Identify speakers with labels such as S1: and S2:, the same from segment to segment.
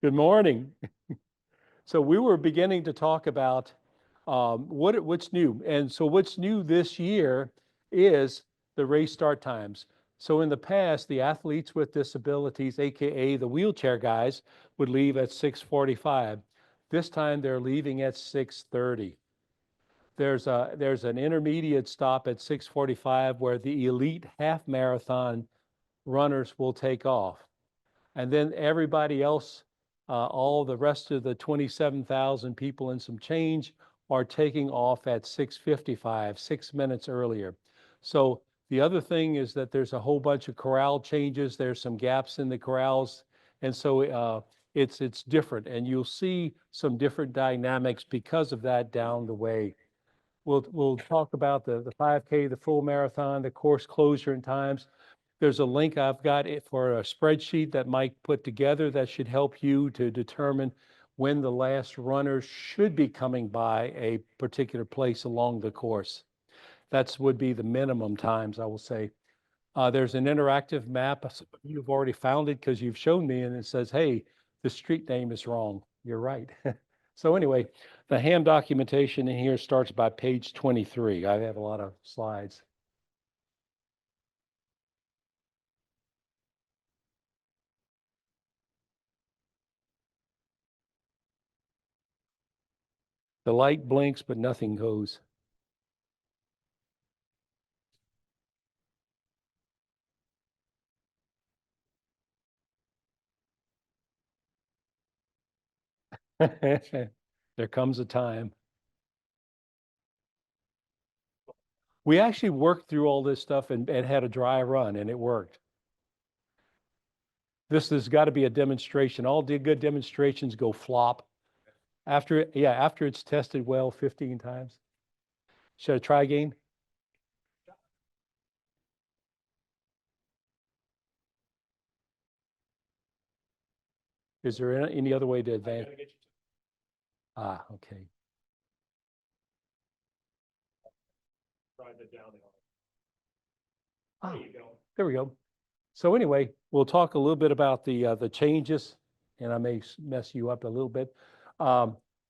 S1: Good morning. So we were beginning to talk about what's new. And so what's new this year is the race start times. So in the past, the athletes with disabilities, AKA the wheelchair guys, would leave at 6:45. This time they're leaving at 6:30. There's an intermediate stop at 6:45 where the elite half marathon runners will take off. And then everybody else, all the rest of the 27,000 people and some change are taking off at 6:55, 6 minutes earlier. So the other thing is that there's a whole bunch of corral changes. There's some gaps in the corrals. And so it's different. And you'll see some different dynamics because of that down the way. We'll talk about the 5K, the full marathon, the course closure and times. There's a link I've got it for a spreadsheet that Mike put together that should help you to determine when the last runners should be coming by a particular place along the course. That's would be the minimum times, I will say. There's an interactive map. You've already found it because you've shown me, and it says, hey, the street name is wrong. You're right. So anyway, the ham documentation in here starts by page 23. I have a lot of slides. The light blinks, but nothing goes. There comes a time. We actually worked through all this stuff and had a dry run, and it worked. This has got to be a demonstration. All the good demonstrations go flop after it's tested well 15 times. Should I try again? Is there any other way to advance? Ah, okay. There you go. There we go. So anyway, we'll talk a little bit about the changes, and I may mess you up a little bit.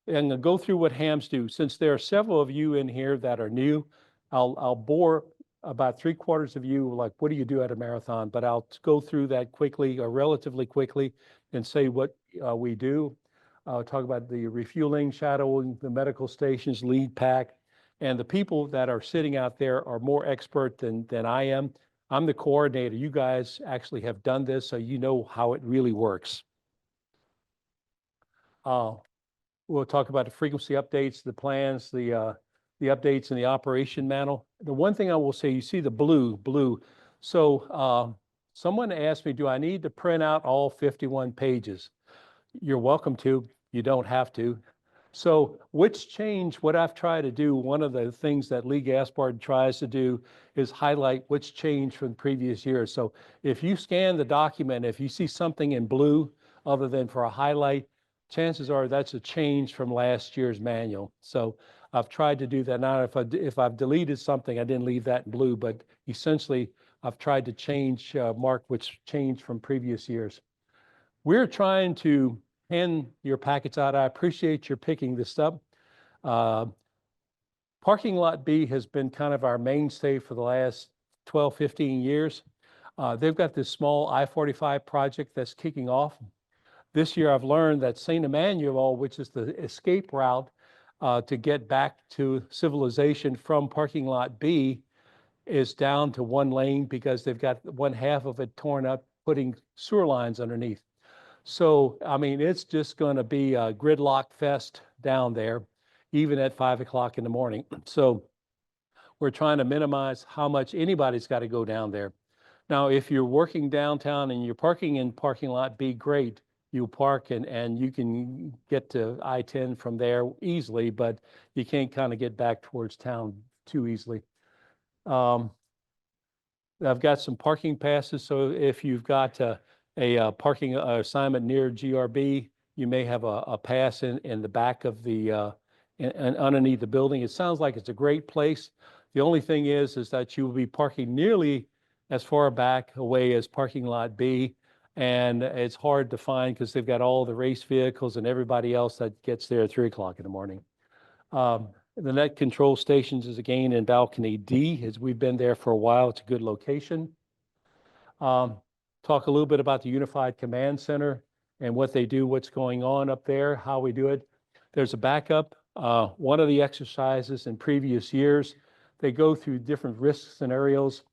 S1: And go through what hams do. Since there are several of you in here that are new, I'll bore about 3/4 of you, like, what do you do at a marathon? But I'll go through that quickly or relatively quickly and say what we do. Talk about the refueling, shadowing, the medical stations, lead pack, and the people that are sitting out there are more expert than I am. I'm the coordinator. You guys actually have done this, so you know how it really works. We'll talk about the frequency updates, the plans, the updates in the operation manual. The one thing I will say, you see the blue. So someone asked me, do I need to print out all 51 pages? You're welcome to. You don't have to. So what's changed, what I've tried to do, one of the things that Lee Gaspard tries to do is highlight what's changed from previous years. So if you scan the document, if you see something in blue other than for a highlight, chances are that's a change from last year's manual. So I've tried to do that. Now, if I've deleted something, I didn't leave that in blue, but essentially I've tried to change, mark which changed from previous years. We're trying to hand your packets out. I appreciate your picking this up. Parking lot B has been kind of our mainstay for the last 12, 15 years. They've got this small I-45 project that's kicking off. This year I've learned that St. Emmanuel, which is the escape route to get back to civilization from parking lot B, is down to one lane because they've got one half of it torn up, putting sewer lines underneath. So, I mean, it's just going to be a gridlock fest down there, even at 5 o'clock in the morning. So we're trying to minimize how much anybody's got to go down there. Now, if you're working downtown and you're parking in parking lot B, great. You park and you can get to I-10 from there easily, but you can't kind of get back towards town too easily. I've got some parking passes. So if you've got a parking assignment near GRB, you may have a pass in the back of the and underneath the building. It sounds like it's a great place. The only thing is that you will be parking nearly as far back away as parking lot B, And it's hard to find because they've got all the race vehicles and everybody else that gets there at 3 o'clock in the morning. The net control stations is again in balcony D, as we've been there for a while. It's a good location. Talk a little bit about the Unified Command Center and what they do, what's going on up there, how we do it. There's a backup. One of the exercises in previous years, they go through different risk scenarios.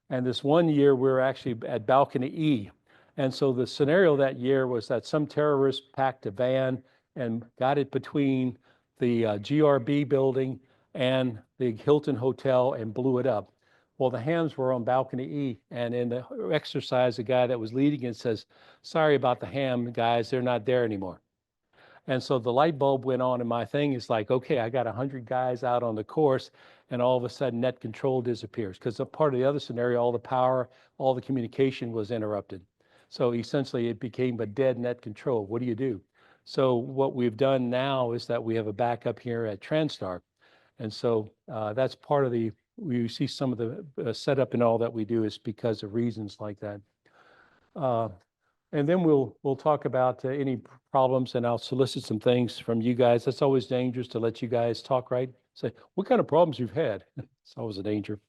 S1: And this one year, we're actually at balcony E. And so the scenario that year was that some terrorist packed a van and got it between the GRB building and the Hilton Hotel and blew it up. Well, the hams were on balcony E, and in the exercise, the guy that was leading it says, "Sorry about the ham, guys, they're not there anymore." And so the light bulb went on, and my thing is like, okay, I got 100 guys out on the course, and all of a sudden net control disappears because a part of the other scenario, all the power, all the communication was interrupted. So essentially, it became a dead net control. What do you do? So what we've done now is that we have a backup here at Transtar. And so that's part of the, we see some of the setup and all that we do is because of reasons like that. And then we'll talk about any problems, and I'll solicit some things from you guys. That's always dangerous to let you guys talk, right? Say, what kind of problems you've had? It's always a danger.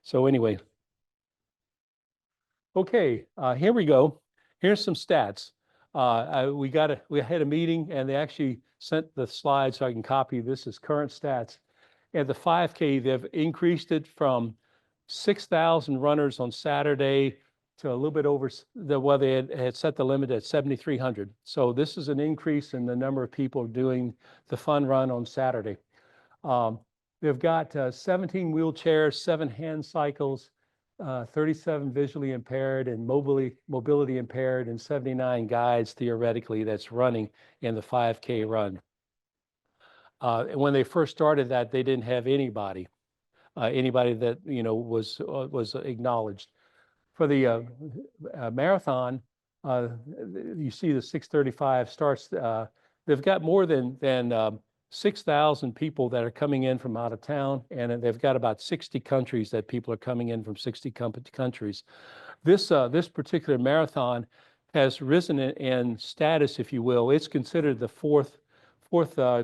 S1: So anyway, okay, here we go. Here's some stats. We had a meeting, and they actually sent the slides so I can copy. This is current stats. And the 5K, they've increased it from 6,000 runners on Saturday to a little bit over they had set the limit at 7,300. So this is an increase in the number of people doing the fun run on Saturday. They've got 17 wheelchairs, 7 hand cycles, 37 visually impaired and mobility impaired, and 79 guides theoretically that's running in the 5K run. When they first started that, they didn't have anybody that was acknowledged. For the marathon, you see the 6:35 starts. They've got more than 6,000 people that are coming in from out of town, and they've got about 60 countries that people are coming in from 60 countries. This particular marathon has risen in status, if you will. It's considered the fourth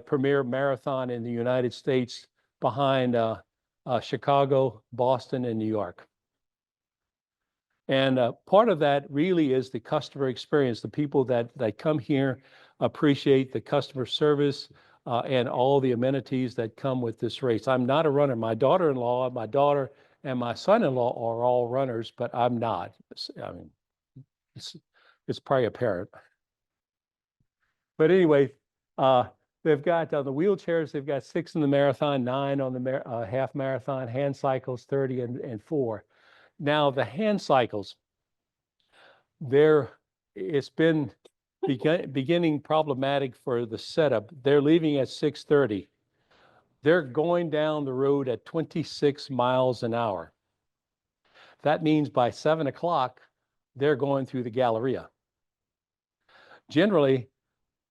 S1: premier marathon in the United States, behind Chicago, Boston, and New York. And part of that really is the customer experience. The people that come here appreciate the customer service and all the amenities that come with this race. I'm not a runner. My daughter, and my son-in-law are all runners, but I'm not. I mean, it's probably apparent. But anyway, they've got the wheelchairs, they've got 6 in the marathon, 9 on the half marathon, hand cycles 30 and 4. Now the hand cycles, it's been beginning problematic for the setup. They're leaving at 6:30. They're going down the road at 26 miles an hour. That means by 7 o'clock, they're going through the Galleria. Generally,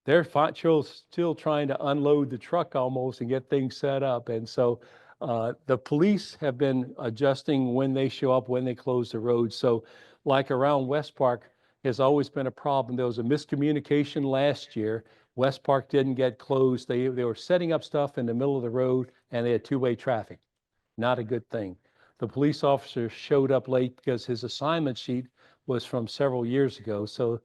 S1: they're still trying to unload the truck almost and get things set up. And so the police have been adjusting when they show up, when they close the road. So like around West Park has always been a problem. There was a miscommunication last year. West Park didn't get closed. They were setting up stuff in the middle of the road, and they had two-way traffic. Not a good thing. The police officer showed up late because his assignment sheet was from several years ago. So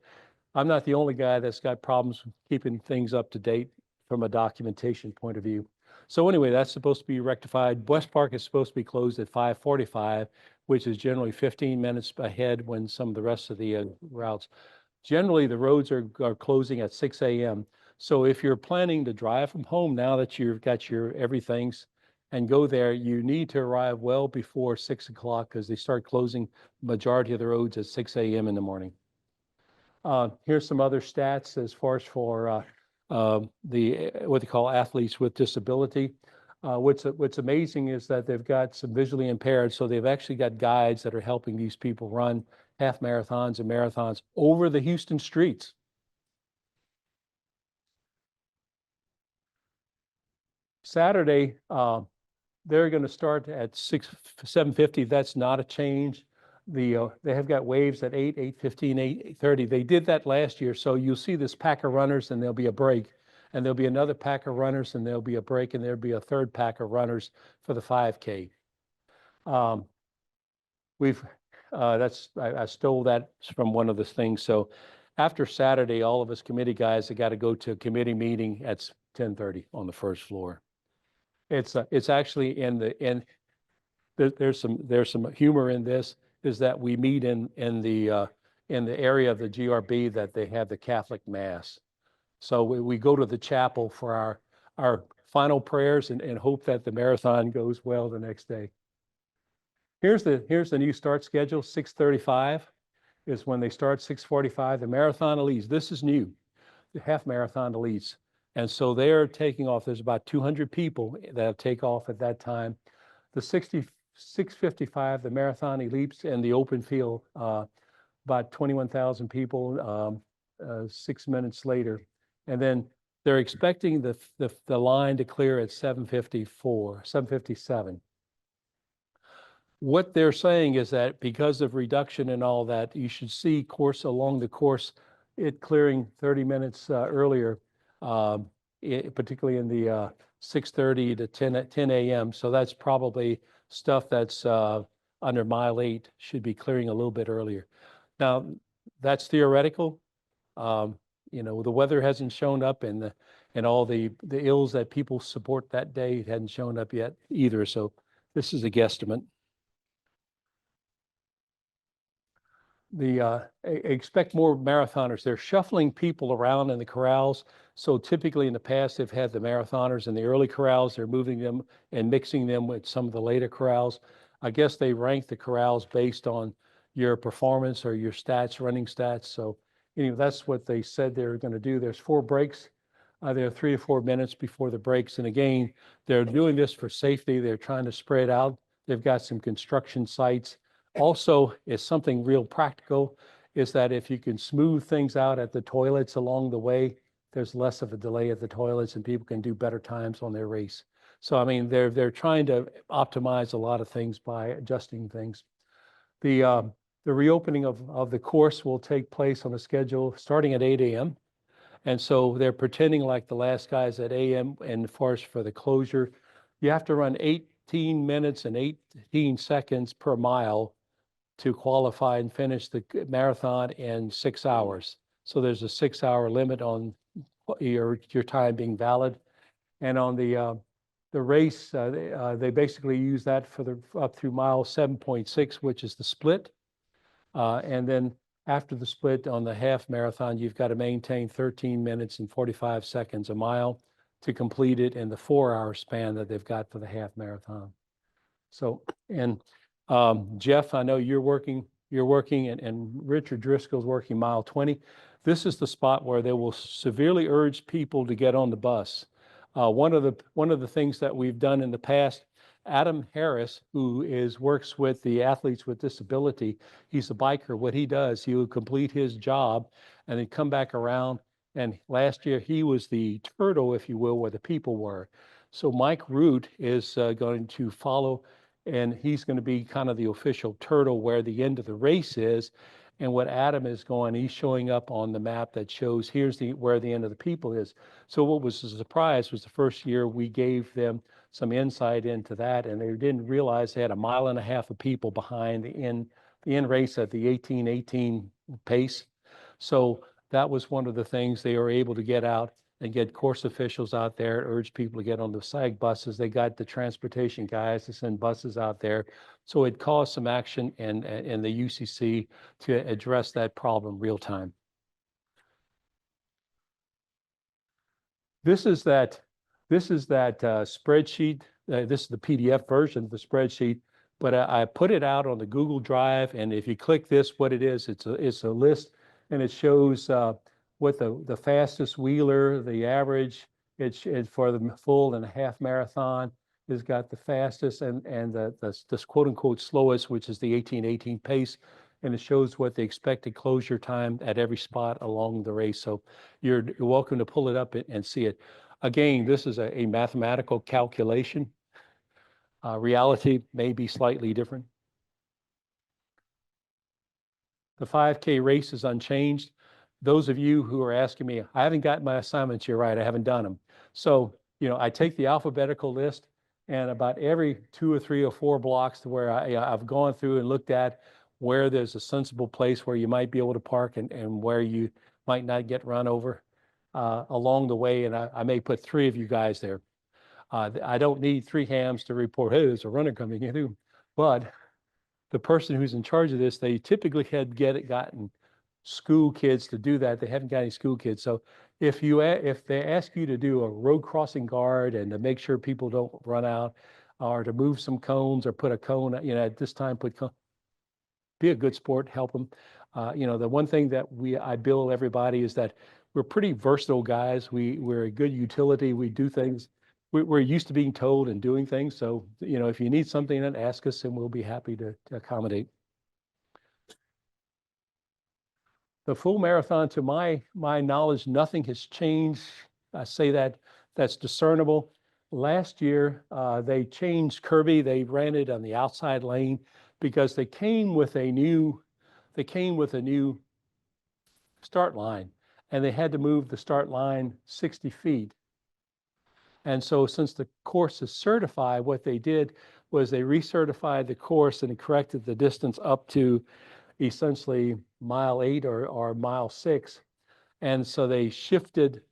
S1: I'm not the only guy that's got problems with keeping things up to date from a documentation point of view. So anyway, that's supposed to be rectified. West Park is supposed to be closed at 5:45, which is generally 15 minutes ahead when some of the rest of the routes. Generally, the roads are closing at 6 a.m. So if you're planning to drive from home now that you've got your everything's and go there, you need to arrive well before 6 o'clock because they start closing majority of the roads at 6 a.m. in the morning. Here's some other stats as far as for what they call athletes with disability. What's amazing is that they've got some visually impaired, so they've actually got guides that are helping these people run half marathons and marathons over the Houston streets. Saturday, they're going to start at 7:50. That's not a change. they have got waves at 8, 8:15, 8:30. They did that last year. So you'll see this pack of runners and there'll be a break. And there'll be another pack of runners and there'll be a break and there'll be a third pack of runners for the 5K. Um, we've I stole that from one of the things. So after Saturday, all of us committee guys have got to go to a committee meeting at 10:30 on the first floor. It's actually there's some humor in this, is that we meet in the area of the GRB that they have the Catholic Mass. So we go to the chapel for our final prayers and hope that the marathon goes well the next day. Here's the new start schedule. 6:35 is when they start. 6:45 the marathon elites. This is new, the half marathon elites. And so they're taking off. There's about 200 people that take off at that time. The 6:55 the marathon elites and the open field, about 21,000 people 6 minutes later. And then they're expecting the line to clear at 7:54, 7:57. What they're saying is that because of reduction and all that, you should see course along the course, it clearing 30 minutes earlier, particularly in the 6:30 to 10 a.m. So that's probably stuff that's under mile 8 should be clearing a little bit earlier. Now, that's theoretical. The weather hasn't shown up and all the ills that people support that day hadn't shown up yet either. So this is a guesstimate. Expect more marathoners. They're shuffling people around in the corrals. So typically in the past, they've had the marathoners in the early corrals. They're moving them and mixing them with some of the later corrals. I guess they rank the corrals based on your performance or your stats, running stats. So anyway, that's what they said they were going to do. There's 4 breaks. There are 3 to 4 minutes before the breaks. And again, they're doing this for safety. They're trying to spread out. They've got some construction sites. Also, is something real practical, is that if you can smooth things out at the toilets along the way, there's less of a delay at the toilets and people can do better times on their race. So, I mean, they're trying to optimize a lot of things by adjusting things. The reopening of the course will take place on a schedule starting at 8 a.m. And so they're pretending like the last guys at a.m. and for the closure, you have to run 18 minutes and 18 seconds per mile to qualify and finish the marathon in 6 hours. So there's a 6-hour limit on your time being valid. And on the race, they basically use that for up through mile 7.6, which is the split. And then after the split on the half marathon, you've got to maintain 13 minutes and 45 seconds a mile to complete it in the 4-hour span that they've got for the half marathon. So, and Jeff, I know you're working and Richard Driscoll's working mile 20. This is the spot where they will severely urge people to get on the bus. One of the things that we've done in the past, Adam Harris, who works with the athletes with disability, he's a biker. What he does, he will complete his job and then come back around. And last year he was the turtle, if you will, where the people were. So Mike Root is going to follow, and he's going to be kind of the official turtle where the end of the race is. And what Adam is going, he's showing up on the map that shows here's where the end of the people is. So what was a surprise was the first year we gave them some insight into that, and they didn't realize they had 1.5 miles of people behind the end race at the 18:18 pace. So that was one of the things they were able to get out and get course officials out there, urge people to get on the SAG buses. They got the transportation guys to send buses out there. So it caused some action in the UCC to address that problem real time. This is that spreadsheet. This is the PDF version of the spreadsheet, but I put it out on the Google Drive. And if you click this, what it is, it's a list, and it shows what the fastest wheeler, the average, it's for the full and a half marathon has got the fastest, and the quote unquote slowest, which is the 18:18 pace. And it shows what the expected closure time at every spot along the race. So you're welcome to pull it up and see it. Again, this is a mathematical calculation. Reality may be slightly different. The 5K race is unchanged. Those of you who are asking me, I haven't gotten my assignments here right. I haven't done them. So, I take the alphabetical list and about every 2 or 3 or 4 blocks to where I've gone through and looked at where there's a sensible place where you might be able to park and where you might not get run over along the way. And I may put 3 of you guys there. I don't need 3 hams to report, hey, there's a runner coming in. But the person who's in charge of this, they typically had gotten school kids to do that. They haven't got any school kids. So if they ask you to do a road crossing guard and to make sure people don't run out, or to move some cones or put a cone, at this time, be a good sport, help them. The one thing that I bill everybody is that we're pretty versatile guys. We're a good utility. We do things. We're used to being told and doing things. So, if you need something, then ask us and we'll be happy to accommodate. The full marathon, to my knowledge, nothing has changed. I say that's discernible. Last year, they changed Kirby. They ran it on the outside lane because they came with a new start line, and they had to move the start line 60 feet. And so since the course is certified, what they did was they recertified the course and corrected the distance up to essentially mile 8 or mile 6. And so they shifted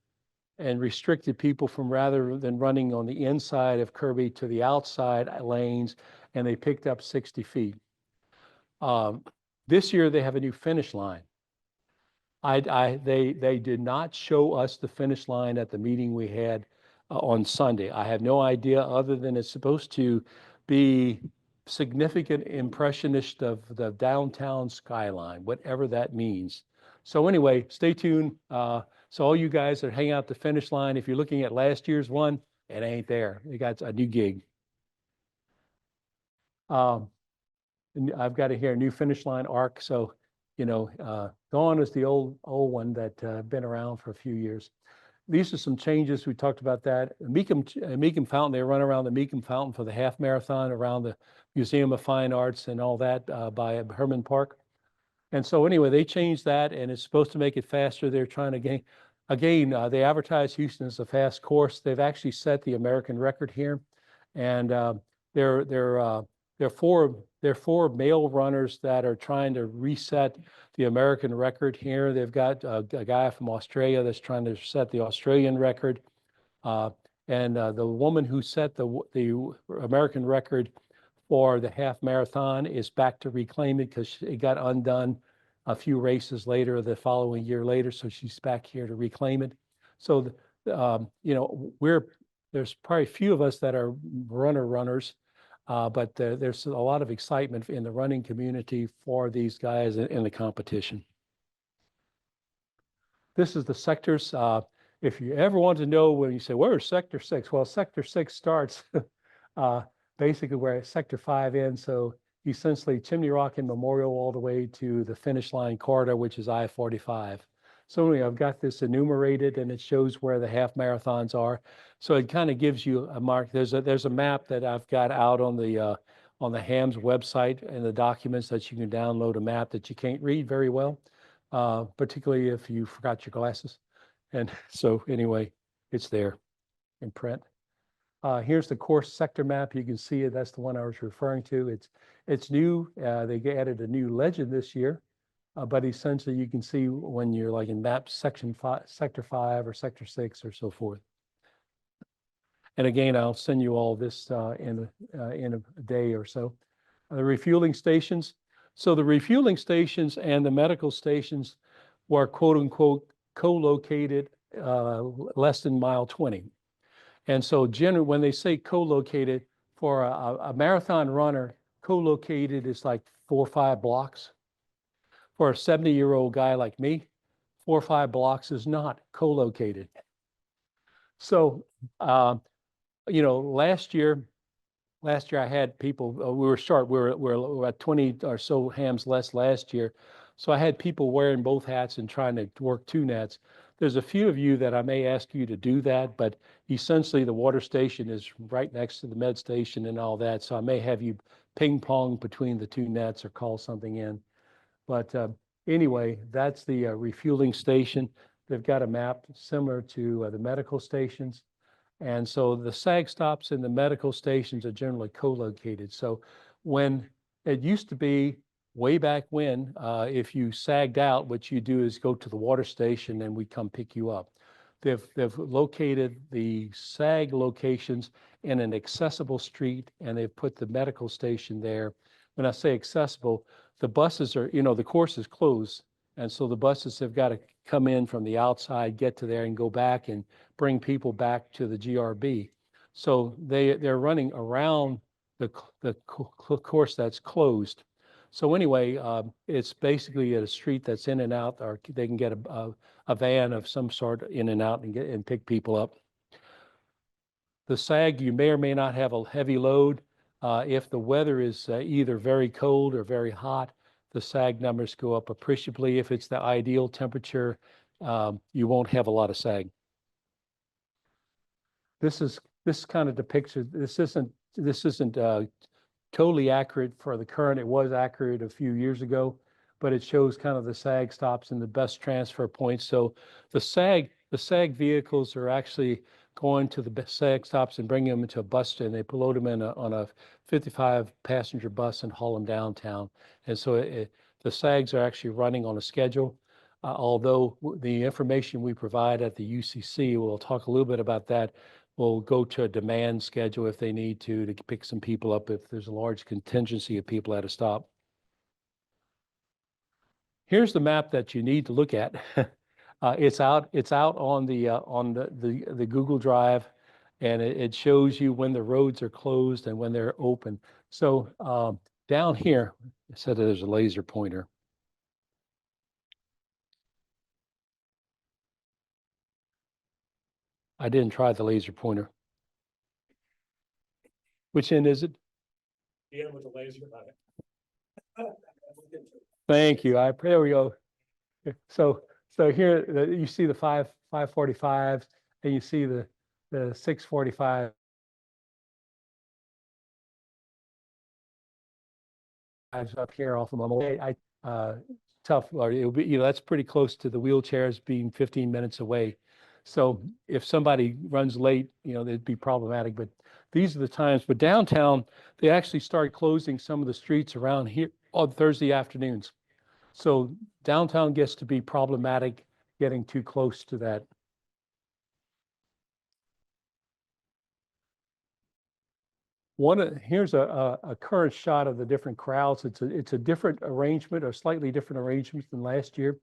S1: and restricted people from, rather than running on the inside of Kirby, to the outside lanes, and they picked up 60 feet. This year they have a new finish line. They did not show us the finish line at the meeting we had on Sunday. I have no idea, other than it's supposed to be significant impressionist of the downtown skyline, whatever that means. So anyway, stay tuned. So all you guys that hang out the finish line, if you're looking at last year's one, it ain't there. They got a new gig. And I've got it here, new finish line arc. So, gone is the old one that been around for a few years. These are some changes. We talked about that. Meekum Fountain, they run around the Meekum Fountain for the half marathon around the Museum of Fine Arts and all that by Herman Park. And so anyway, they changed that, and it's supposed to make it faster. They're trying to they advertise Houston as a fast course. They've actually set the American record here. And there are 4 male runners that are trying to reset the American record here. They've got a guy from Australia that's trying to set the Australian record. And the woman who set the American record for the half marathon is back to reclaim it because it got undone a few races later, the following year later. So she's back here to reclaim it. So, there's probably a few of us that are runners. But there's a lot of excitement in the running community for these guys in the competition. This is the sectors. If you ever want to know, when you say, where's Sector 6? Well, Sector 6 starts basically where Sector 5 ends. So essentially Chimney Rock and Memorial all the way to the finish line corridor, which is I-45. So anyway, I've got this enumerated, and it shows where the half marathons are. So it kind of gives you a mark. There's a map that I've got out on the HAMS website, and the documents that you can download, a map that you can't read very well, particularly if you forgot your glasses. And so anyway, it's there in print. Here's the course sector map. You can see it. That's the one I was referring to. It's new. They added a new legend this year. But essentially, you can see when you're like in map section 5, sector 5 or sector 6 or so forth. And again, I'll send you all this in a day or so. The refueling stations. So the refueling stations and the medical stations were quote unquote co-located less than mile 20. And so generally, when they say co-located, for a marathon runner, co-located is like 4 or 5 blocks. For a 70-year-old guy like me, 4 or 5 blocks is not co-located. So, last year I had people, we were short, we're at 20 or so hams less last year. So I had people wearing both hats and trying to work 2 nets. There's a few of you that I may ask you to do that, but essentially the water station is right next to the med station and all that. So I may have you ping pong between the 2 nets or call something in. But anyway, that's the refueling station. They've got a map similar to the medical stations. And so the SAG stops in the medical stations are generally co-located. So when it used to be way back when, if you sagged out, what you do is go to the water station and we come pick you up. They've located the SAG locations in an accessible street and they've put the medical station there. When I say accessible, the buses are, the course is closed. And so the buses have got to come in from the outside, get to there and go back and bring people back to the GRB. So they're running around the course that's closed. So anyway, it's basically a street that's in and out, or they can get a van of some sort in and out and get and pick people up. The SAG, you may or may not have a heavy load. If the weather is either very cold or very hot, the SAG numbers go up appreciably. If it's the ideal temperature, you won't have a lot of SAG. This kind of depicts it. This isn't totally accurate for the current. It was accurate a few years ago, but it shows kind of the SAG stops and the best transfer points. So the SAG vehicles are actually going to the SAG stops and bringing them into a bus, and they load them in on a 55 passenger bus and haul them downtown. And so the SAGs are actually running on a schedule. Although the information we provide at the UCC, we'll talk a little bit about that, will go to a demand schedule if they need to pick some people up if there's a large contingency of people at a stop. Here's the map that you need to look at. It's out on the Google Drive, and it shows you when the roads are closed and when they're open. So down here, it said there's a laser pointer. I didn't try the laser pointer. Which end is it?
S2: The end with the laser on it.
S1: Thank you. There we go. So here you see the 545s and you see the 645 up here off of my tough, or it'll be, that's pretty close to the wheelchairs being 15 minutes away. So if somebody runs late, it'd be problematic, but these are the times. But downtown, they actually started closing some of the streets around here on Thursday afternoons. So downtown gets to be problematic getting too close to that. Here's a current shot of the different crowds. It's a different arrangement, or slightly different arrangement than last year.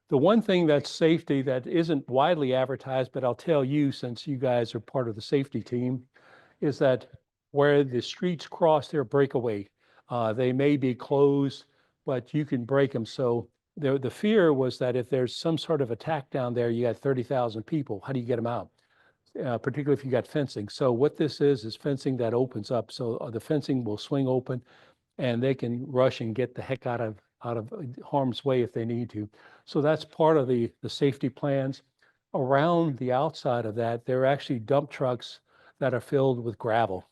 S1: The one thing that's safety that isn't widely advertised, but I'll tell you since you guys are part of the safety team, is that where the streets cross, they're breakaway. They may be closed, but you can break them. So the fear was that if there's some sort of attack down there, you got 30,000 people. How do you get them out? Particularly if you got fencing. So what this is fencing that opens up. So the fencing will swing open and they can rush and get the heck out of harm's way if they need to. So that's part of the safety plans. Around the outside of that, there are actually dump trucks that are filled with gravel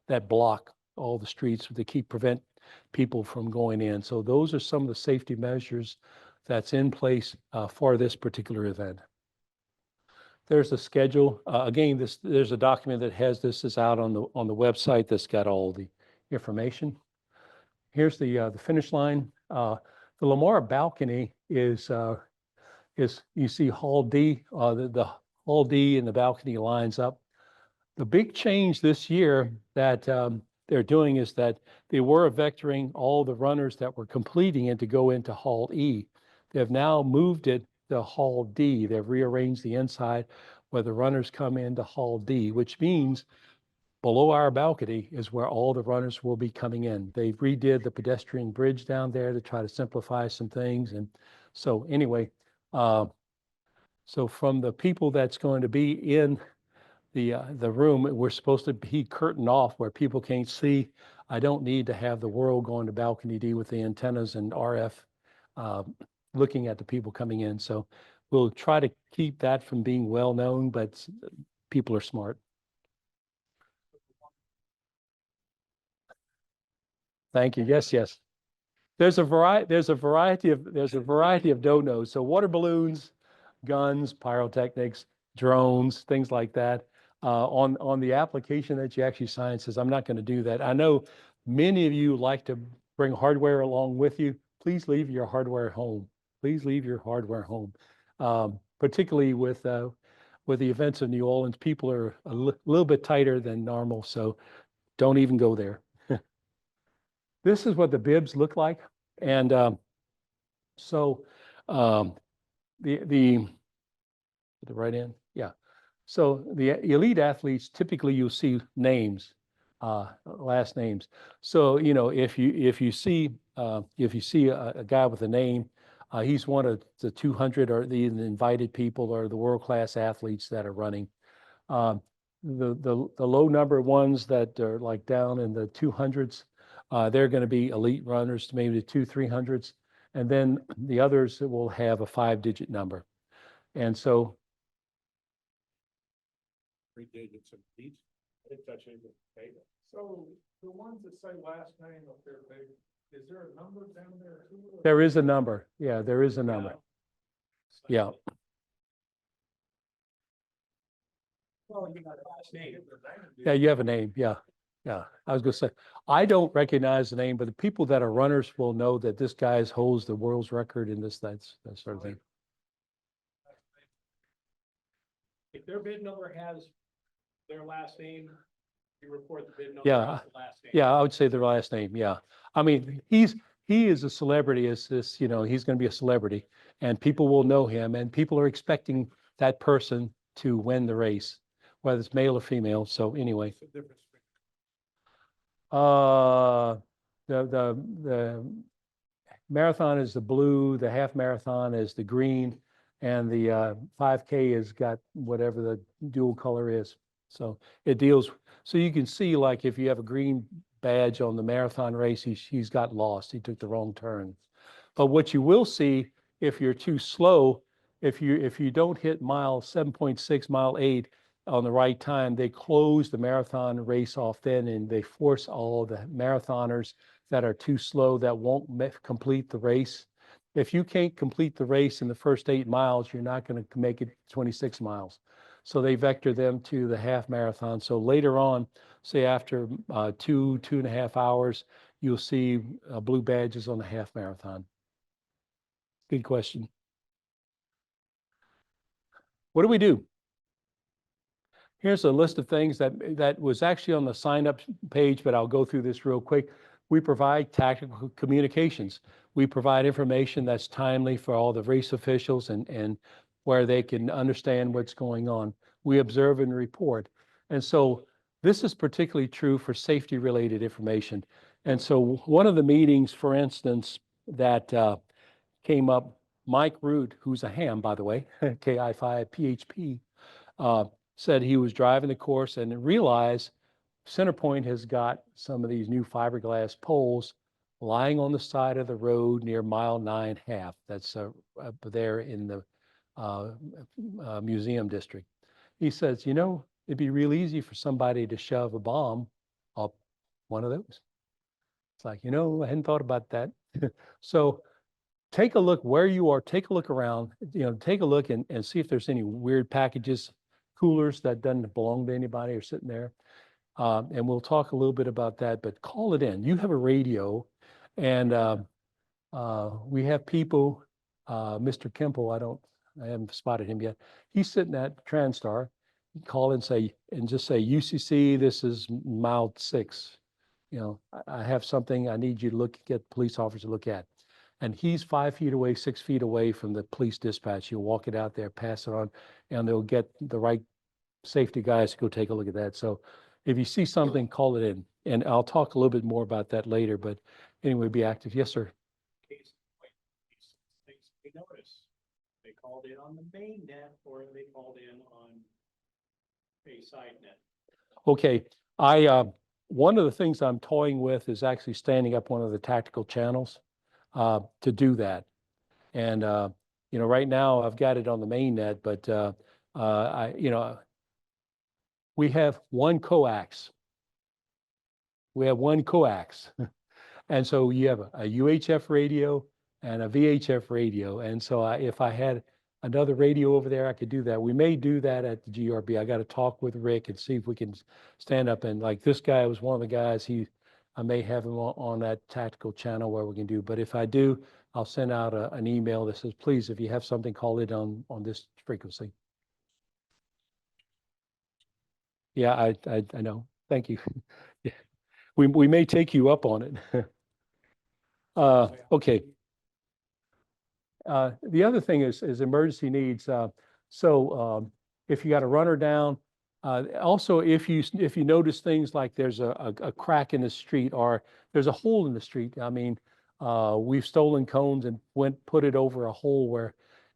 S1: that block all the streets to prevent people from going in. So those are some of the safety measures that's in place for this particular event. There's a schedule. Again, there's a document that has this is out on the website that's got all the information. Here's the finish line. The Lamar balcony is you see Hall D. The Hall D and the balcony lines up. The big change this year that they're doing is that they were vectoring all the runners that were completing it to go into Hall E. They've now moved it to Hall D. They've rearranged the inside where the runners come into Hall D, which means below our balcony is where all the runners will be coming in. They redid the pedestrian bridge down there to try to simplify some things. And so anyway, so from the people that's going to be in the room, we're supposed to be curtained off where people can't see. I don't need to have the world going to balcony D with the antennas and RF looking at the people coming in. So we'll try to keep that from being well known, but people are smart. Thank you. Yes, yes. there's a variety of no-nos. So water balloons, guns, pyrotechnics, drones, things like that. On the application that you actually sign says, I'm not going to do that. I know many of you like to bring hardware along with you. Please leave your hardware home. Please leave your hardware home. Particularly with the events in New Orleans, people are a little bit tighter than normal, so don't even go there. This is what the bibs look like. And so um, the right end, yeah. So the elite athletes, typically you'll see names, last names. So, you know, if you see a guy with a name, he's one of the 200 or the invited people or the world-class athletes that are running. Um, the low number ones that are like down in the 200s, they're going to be elite runners, maybe the 300s, and then the others will have a 5-digit number. And so
S2: 3 digits of each. I think that's even bigger. So the ones that say last name up there, big, is there a number down there too?
S1: there is a number. Yeah, there is a number. Yeah.
S2: Well, you got a last name.
S1: Yeah, you have a name. Yeah. Yeah. I was going to say, I don't recognize the name, but the people that are runners will know that this guy holds the world's record in this, that sort of thing.
S2: If their bid number has their last name, you report the bid number
S1: Yeah.
S2: as the last name.
S1: Yeah, I would say their last name. Yeah. I mean, he is a celebrity as this, you know, he's going to be a celebrity and people will know him and people are expecting that person to win the race, whether it's male or female. So anyway,
S2: What's the difference between
S1: uh, the marathon is the blue, the half marathon is the green, and the 5K has got whatever the dual color is. So it deals, so you can see like if you have a green badge on the marathon race, he's got lost. He took the wrong turn. But what you will see if you're too slow, if you don't hit mile 7.6, mile 8 on the right time, they close the marathon race off then and they force all the marathoners that are too slow that won't complete the race. If you can't complete the race in the first 8 miles, you're not going to make it 26 miles. So they vector them to the half marathon. So later on, say after 2.5 hours, you'll see blue badges on the half marathon. Good question. What do we do? Here's a list of things that was actually on the sign up page, but I'll go through this real quick. We provide tactical communications. We provide information that's timely for all the race officials and where they can understand what's going on. We observe and report. And so this is particularly true for safety related information. And so one of the meetings, for instance, that came up, Mike Root, who's a ham, by the way, KI5 PHP, said he was driving the course and realized Centerpoint has got some of these new fiberglass poles lying on the side of the road near mile 9.5. That's up there in the museum district. He says, you know, it'd be real easy for somebody to shove a bomb up one of those. It's like, you know, I hadn't thought about that. So take a look where you are, take a look around, you know, take a look and see if there's any weird packages, coolers that doesn't belong to anybody are sitting there. And we'll talk a little bit about that, but call it in. You have a radio and we have people, Mr. Kemple, I haven't spotted him yet. He's sitting at Transtar. Call and just say, UCC, this is mile 6. You know, I have something I need you to get police officer to look at. And he's 5 feet away, 6 feet away from the police dispatch. You'll walk it out there, pass it on, and they'll get the right safety guys to go take a look at that. So if you see something, call it in. And I'll talk a little bit more about that later, but anyway, be active. Yes, sir.
S2: case? Things we notice. They called in on the main net or they called in on a side net.
S1: Okay. One of the things I'm toying with is actually standing up one of the tactical channels to do that. And, you know, right now I've got it on the main net, but we have one coax. We have one coax. And so you have a UHF radio and a VHF radio. And so if I had another radio over there, I could do that. We may do that at the GRB. I got to talk with Rick and see if we can stand up. And like this guy was one of the guys, I may have him on that tactical channel where we can do. But if I do, I'll send out an email that says, please, if you have something, call it on this frequency. Yeah, I know. Thank you. Yeah. We may take you up on it. Okay. The other thing is emergency needs. If you got a runner down, also if you notice things like there's a crack in the street or there's a hole in the street. I mean, we've stolen cones and put it over a hole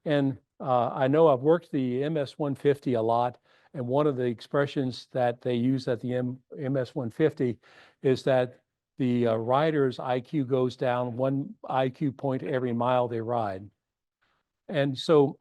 S1: and I know I've worked the MS-150 a lot, and one of the expressions that they use at the MS-150 is that the rider's IQ goes down 1 IQ point every mile they ride. And so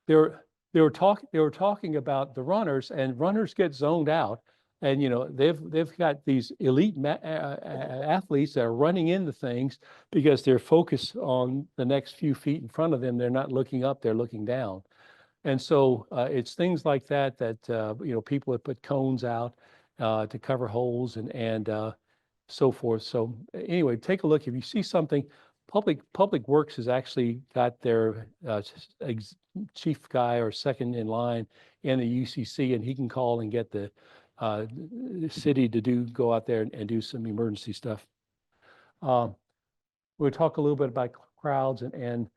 S1: they were talking about the runners, and runners get zoned out. And they've got these elite athletes that are running into things because they're focused on the next few feet in front of them. They're not looking up, they're looking down. And so it's things like that people have put cones out to cover holes and so forth. So anyway, take a look. If you see something, Public Works has actually got their chief guy or second in line in the UCC, and he can call and get the city to go out there and do some emergency stuff. We'll talk a little bit about crowds and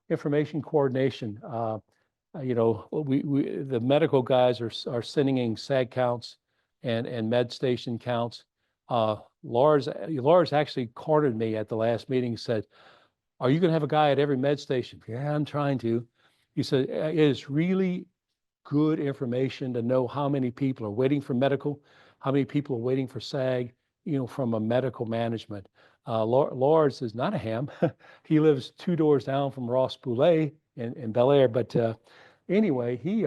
S1: information coordination. The medical guys are sending in SAG counts and med station counts. Lars actually cornered me at the last meeting, said, are you going to have a guy at every med station? Yeah, I'm trying to. He said, it is really good information to know how many people are waiting for medical, how many people are waiting for SAG, from a medical management. Lars is not a ham. He lives 2 doors down from Ross Boulay in Bel Air. But anyway, he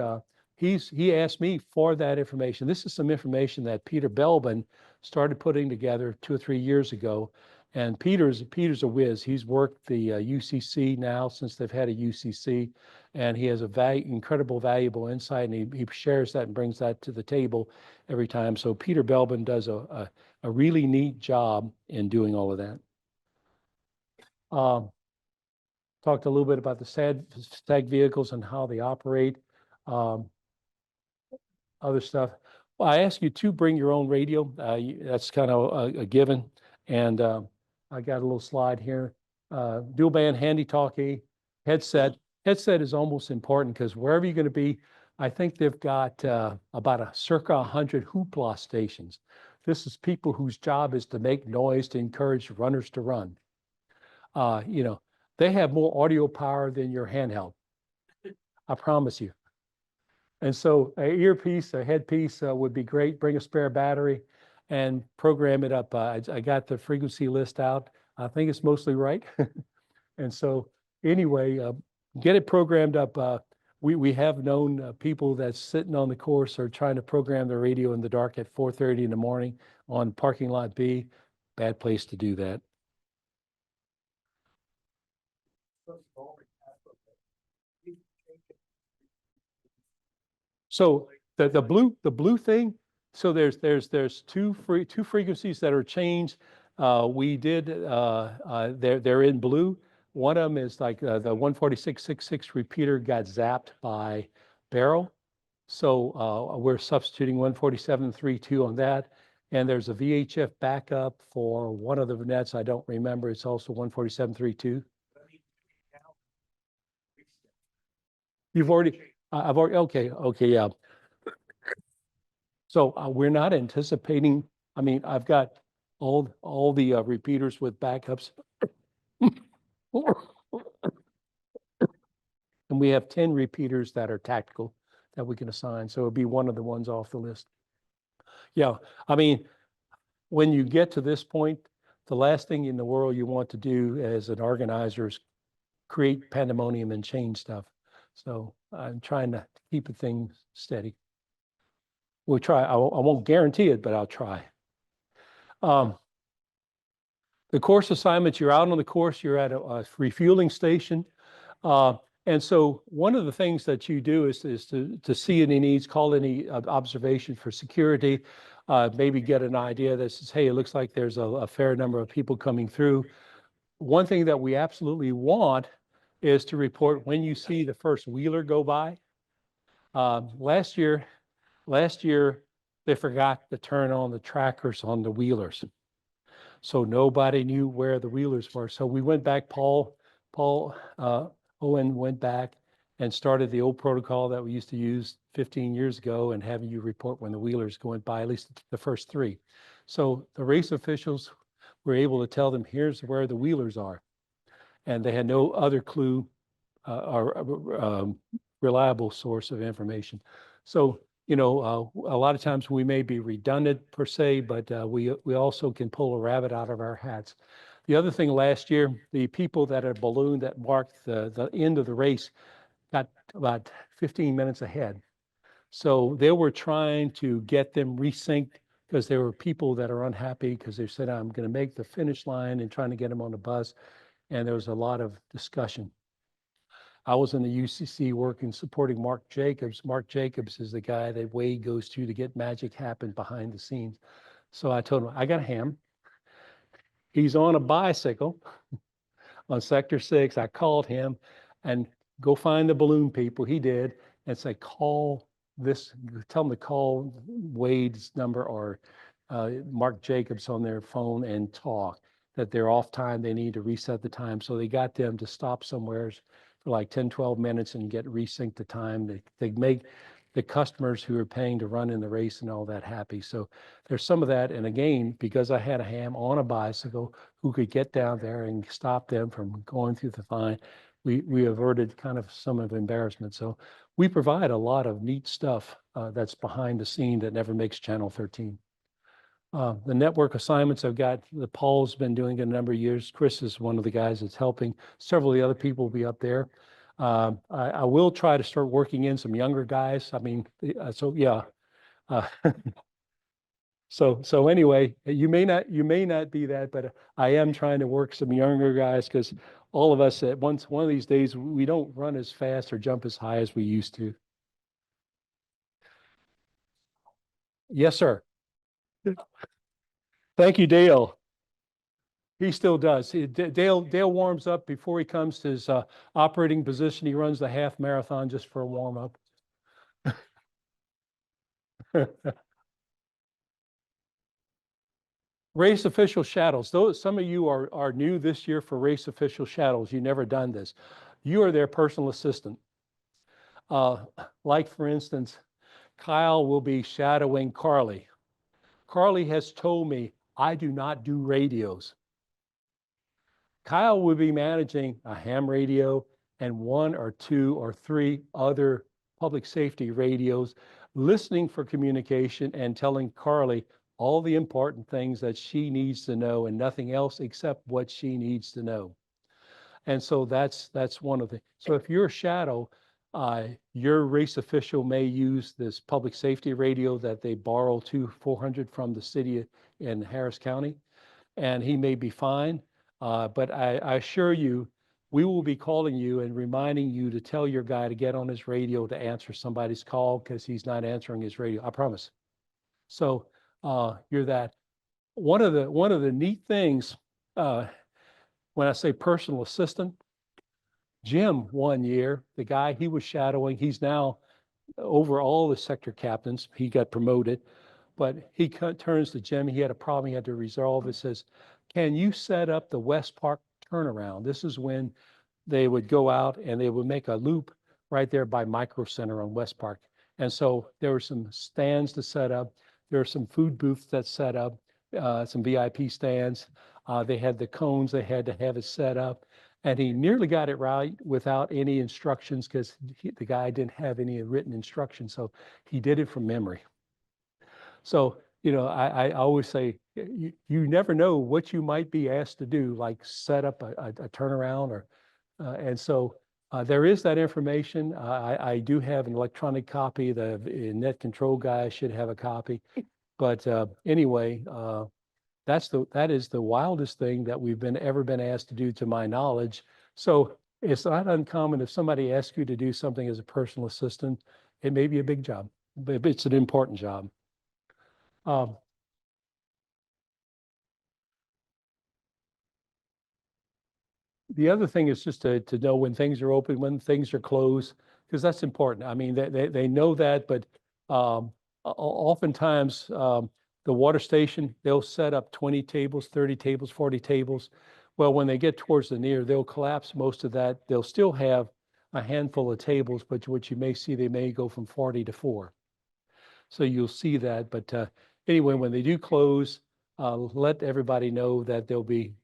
S1: asked me for that information. This is some information that Peter Belbin started putting together 2 or 3 years ago. And Peter's a whiz. He's worked the UCC now since they've had a UCC, and he has incredible valuable insight, and he shares that and brings that to the table every time. So Peter Belbin does a really neat job in doing all of that. Talked a little bit about the SAG vehicles and how they operate. Other stuff. Well, I ask you to bring your own radio. That's kind of a given. And I got a little slide here. Dual band handy talkie headset. Headset is almost important because wherever you're going to be, I think they've got about a circa 100 hoopla stations. This is people whose job is to make noise to encourage runners to run. They have more audio power than your handheld. I promise you. And so an earpiece, a headpiece would be great. Bring a spare battery and program it up. I got the frequency list out. I think it's mostly right. And so anyway, get it programmed up. We have known people that's sitting on the course or trying to program the radio in the dark at 4:30 in the morning on parking lot B. Bad place to do that. So the blue thing. So there's two frequencies that are changed. They're in blue. One of them is like the 146.66 repeater got zapped by Barrel. So we're substituting 147.32 on that. And there's a VHF backup for one of the nets. I don't remember. It's also 147.32. I've already, okay, yeah. So we're not anticipating, I mean, I've got all the repeaters with backups. And we have 10 repeaters that are tactical that we can assign. So it'll be one of the ones off the list. Yeah, I mean, when you get to this point, the last thing in the world you want to do as an organizer is create pandemonium and change stuff. So I'm trying to keep the thing steady. We'll try. I won't guarantee it, but I'll try. The course assignments, you're out on the course, you're at a refueling station. And so one of the things that you do is to see any needs, call any observation for security, maybe get an idea that says, hey, it looks like there's a fair number of people coming through. One thing that we absolutely want is to report when you see the first wheeler go by. Last year, they forgot to turn on the trackers on the wheelers. So nobody knew where the wheelers were. So we went back, Paul Owen went back and started the old protocol that we used to use 15 years ago and having you report when the wheelers went by, at least the first three. So the race officials were able to tell them, here's where the wheelers are. And they had no other clue or reliable source of information. So, you know, a lot of times we may be redundant per se, but we also can pull a rabbit out of our hats. The other thing last year, the people that had ballooned that marked the end of the race got about 15 minutes ahead. So they were trying to get them resynced because there were people that are unhappy because they said, I'm going to make the finish line and trying to get them on the bus. And there was a lot of discussion. I was in the UCC working, supporting Mark Jacobs. Mark Jacobs is the guy that Wade goes to get magic happen behind the scenes. So I told him, I got a ham. He's on a bicycle on Sector 6. I called him and go find the balloon people. He did and say, call this, tell them to call Wade's number or Mark Jacobs on their phone and talk that they're off time. They need to reset the time. So they got them to stop somewhere for like 10, 12 minutes and get resynced the time. They make the customers who are paying to run in the race and all that happy. So there's some of that. And again, because I had a ham on a bicycle who could get down there and stop them from going through the fine, we averted kind of some of the embarrassment. So we provide a lot of neat stuff that's behind the scene that never makes Channel 13. The network assignments I've got, Paul's been doing a number of years. Chris is one of the guys that's helping. Several of the other people will be up there. I will try to start working in some younger guys. I mean, so yeah. So anyway, you may not be that, but I am trying to work some younger guys because all of us at one of these days, we don't run as fast or jump as high as we used to. Yes, sir. Thank you, Dale. He still does. Dale warms up before he comes to his operating position. He runs the half marathon just for a warm up. Race official shadows. Some of you are new this year for race official shadows. You've never done this. You are their personal assistant. Like for instance, Kyle will be shadowing Carly. Carly has told me I do not do radios. Kyle will be managing a ham radio and one or two or three other public safety radios, listening for communication and telling Carly all the important things that she needs to know and nothing else except what she needs to know. And so that's one of the, so if you're a shadow, your race official may use this public safety radio that they borrow 400 from the city in Harris County, and he may be fine. But I assure you, we will be calling you and reminding you to tell your guy to get on his radio to answer somebody's call because he's not answering his radio. I promise. So you're that. One of the neat things when I say personal assistant, Jim one year, the guy he was shadowing, he's now over all the sector captains. He got promoted, but he turns to Jim. He had a problem he had to resolve. It says, can you set up the West Park turnaround? This is when they would go out and they would make a loop right there by Micro Center on West Park. And so there were some stands to set up. There were some food booths that set up, some VIP stands. They had the cones. They had to have it set up. And he nearly got it right without any instructions because the guy didn't have any written instructions. So he did it from memory. So, you know, I always say, you never know what you might be asked to do, like set up a turnaround or, and so there is that information. I do have an electronic copy. The net control guy should have a copy. But anyway, that is the wildest thing that we've ever been asked to do, to my knowledge. So it's not uncommon if somebody asks you to do something as a personal assistant, it may be a big job, but it's an important job. Um, the other thing is just to know when things are open, when things are closed, because that's important. I mean, they know that, but oftentimes the water station, they'll set up 20 tables, 30 tables, 40 tables. Well, when they get towards the near, they'll collapse most of that. They'll still have a handful of tables, but what you may see, they may go from 40 to 4. So you'll see that. But anyway, when they do close, let everybody know that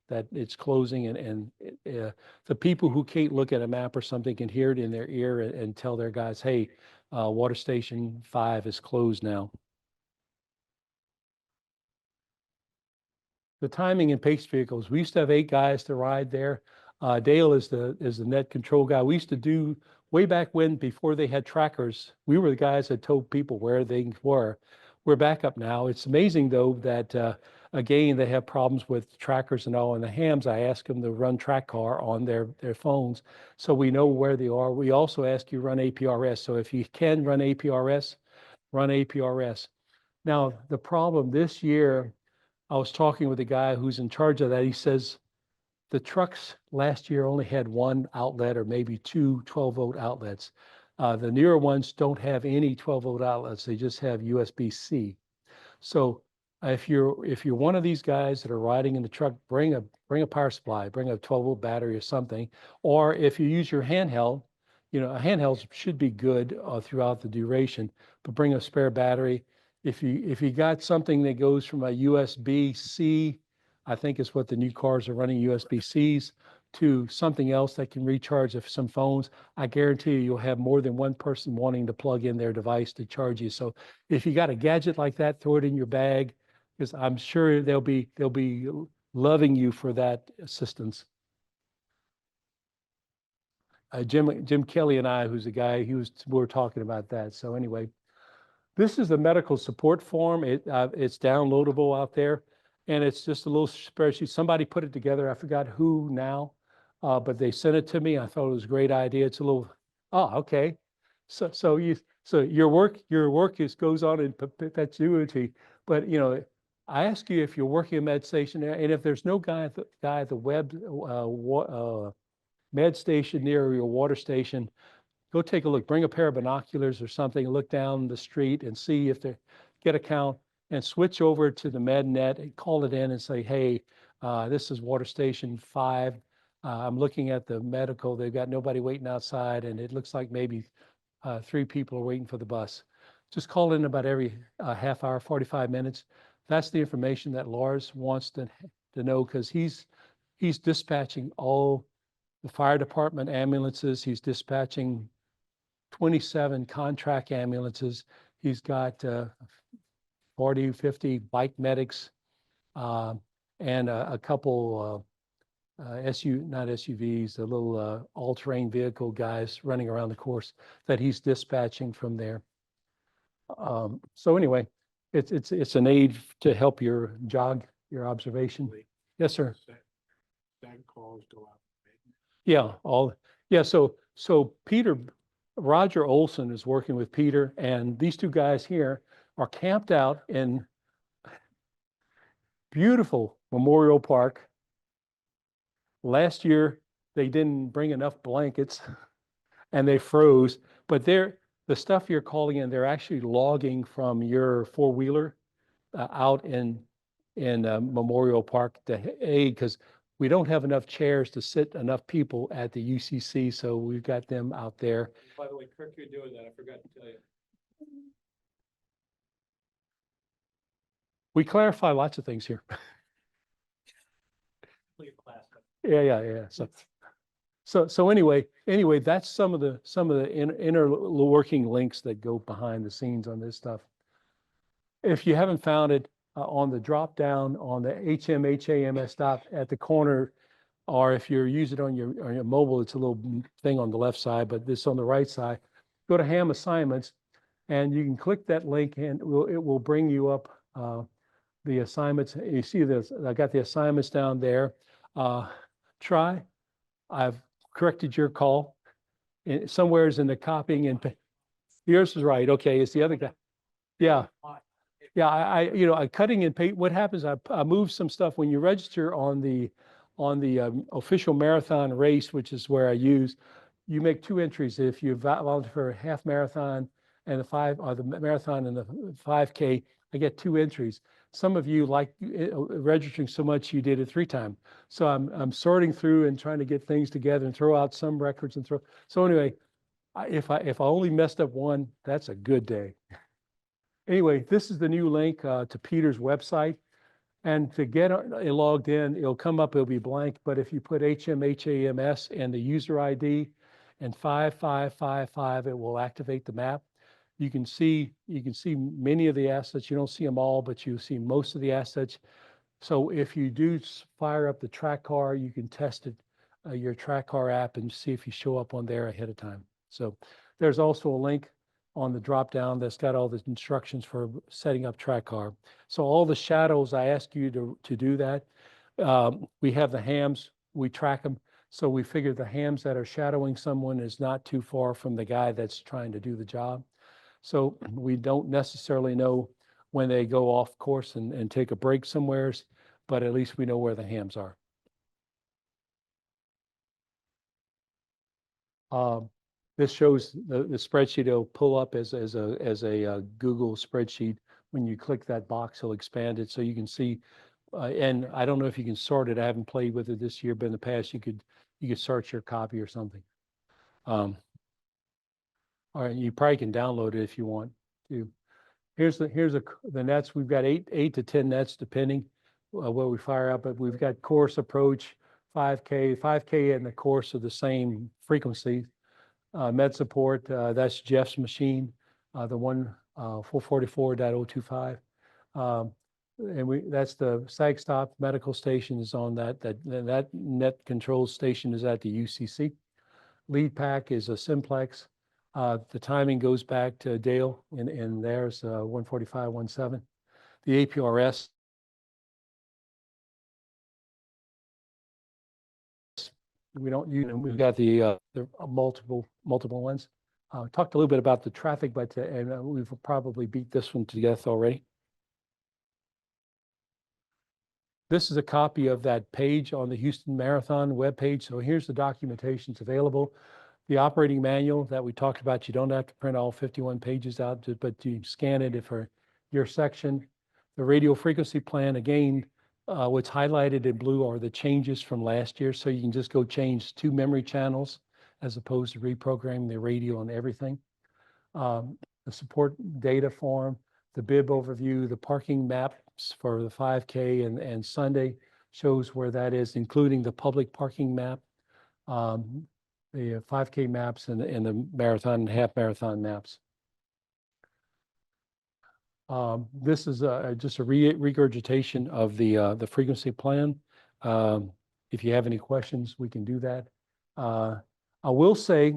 S1: that it's closing, and the people who can't look at a map or something can hear it in their ear and tell their guys, hey, water station 5 is closed now. The timing in pace vehicles, we used to have 8 guys to ride there. Dale is the net control guy. We used to do way back when, before they had trackers, we were the guys that told people where things were. We're back up now. It's amazing though that again, they have problems with trackers and all. And the hams, I ask them to run track car on their phones so we know where they are. We also ask you run APRS. So if you can run APRS, run APRS. Now, the problem this year, I was talking with a guy who's in charge of that. He says the trucks last year only had 1 outlet or maybe 2 12-volt outlets. The newer ones don't have any 12-volt outlets. They just have USB-C. So if you're one of these guys that are riding in the truck, bring a power supply, bring a 12-volt battery or something. Or if you use your handheld, a handheld should be good throughout the duration, but bring a spare battery. If you got something that goes from a USB-C, I think is what the new cars are running, USB-Cs, to something else that can recharge some phones, I guarantee you'll have more than one person wanting to plug in their device to charge you. So if you got a gadget like that, throw it in your bag, because I'm sure they'll be loving you for that assistance. Jim Kelly and I, who's a guy, we were talking about that. So anyway, this is the medical support form. It's downloadable out there, and it's just a little spreadsheet. Somebody put it together. I forgot who now, but they sent it to me. I thought it was a great idea. It's a little, oh, okay. So your work goes on in perpetuity. But I ask you if you're working a med station, and if there's no guy at the med station near your water station, go take a look. Bring a pair of binoculars or something, look down the street and see if they get a count, and switch over to the MedNet and call it in and say, hey, this is water station 5. I'm looking at the medical. They've got nobody waiting outside, and it looks like maybe 3 people are waiting for the bus. Just call in about every half hour, 45 minutes. That's the information that Lars wants to know, because he's dispatching all the fire department ambulances. He's dispatching 27 contract ambulances. He's got 40, 50 bike medics, and a couple not SUVs, the little all-terrain vehicle guys running around the course that he's dispatching from there. So anyway, it's an aid to help your observation. Yes, sir.
S2: That calls go out.
S1: Yeah, so Roger Olson is working with Peter, and these 2 guys here are camped out in beautiful Memorial Park. Last year, they didn't bring enough blankets and they froze, but the stuff you're calling in, they're actually logging from your 4-wheeler out in Memorial Park to aid, because we don't have enough chairs to sit enough people at the UCC, so we've got them out there.
S2: By the way, Kirk, you're doing that. I forgot to tell you.
S1: We clarify lots of things here.
S2: Clear class.
S1: Yeah. So anyway, that's some of the inner working links that go behind the scenes on this stuff. If you haven't found it, on the drop down on the HMHAMS stop at the corner, or if you're using it on your mobile, it's a little thing on the left side, but this on the right side, go to ham assignments, and you can click that link, and it will bring you up the assignments. You see this, I got the assignments down there. Try, I've corrected your call. Somewhere's in the copying and yours is right. Okay, it's the other guy. Yeah. Yeah, I cutting and paste. What happens? I move some stuff when you register on the official marathon race, which is where I use. You make two entries. If you volunteer for a half marathon and the marathon and the 5K, I get two entries. Some of you like registering so much you did it 3 times. So I'm sorting through and trying to get things together and throw out some records and throw. So anyway, if I only messed up one, that's a good day. Anyway, this is the new link to Peter's website. And to get logged in, it'll come up, it'll be blank. But if you put HMHAMS and the user ID and 5555, it will activate the map. You can see many of the assets. You don't see them all, but you see most of the assets. So if you do fire up the track car, you can test it, your track car app, and see if you show up on there ahead of time. So there's also a link on the drop down that's got all the instructions for setting up track car. So all the shadows, I ask you to do that. We have the hams, we track them. So we figure the hams that are shadowing someone is not too far from the guy that's trying to do the job. So we don't necessarily know when they go off course and take a break somewheres, but at least we know where the hams are. This shows the spreadsheet. It'll pull up as a Google spreadsheet. When you click that box, it'll expand it so you can see. And I don't know if you can sort it. I haven't played with it this year, but in the past you could sort your copy or something. All right, you probably can download it if you want to. Here's the nets. We've got eight to 10 nets depending what we fire up, but we've got course approach, 5K and the course of the same frequency. Med support, that's Jeff's machine, the one 444.025. And that's the SAG stop medical station is on that net control station is at the UCC. Lead pack is a simplex. The timing goes back to Dale and there's 145.17. The APRS, we don't use, and we've got the multiple ones. Talked a little bit about the traffic, but and we've probably beat this one to death already. This is a copy of that page on the Houston Marathon webpage. So here's the documentations available. The operating manual that we talked about, you don't have to print all 51 pages out, but you scan it for your section. The radio frequency plan, again, what's highlighted in blue are the changes from last year. So you can just go change 2 memory channels as opposed to reprogramming the radio on everything. The support data form, the bib overview, the parking maps for the 5K and Sunday shows where that is, including the public parking map, the 5K maps and the marathon and half marathon maps. This is just a regurgitation of the frequency plan. If you have any questions, we can do that. I will say,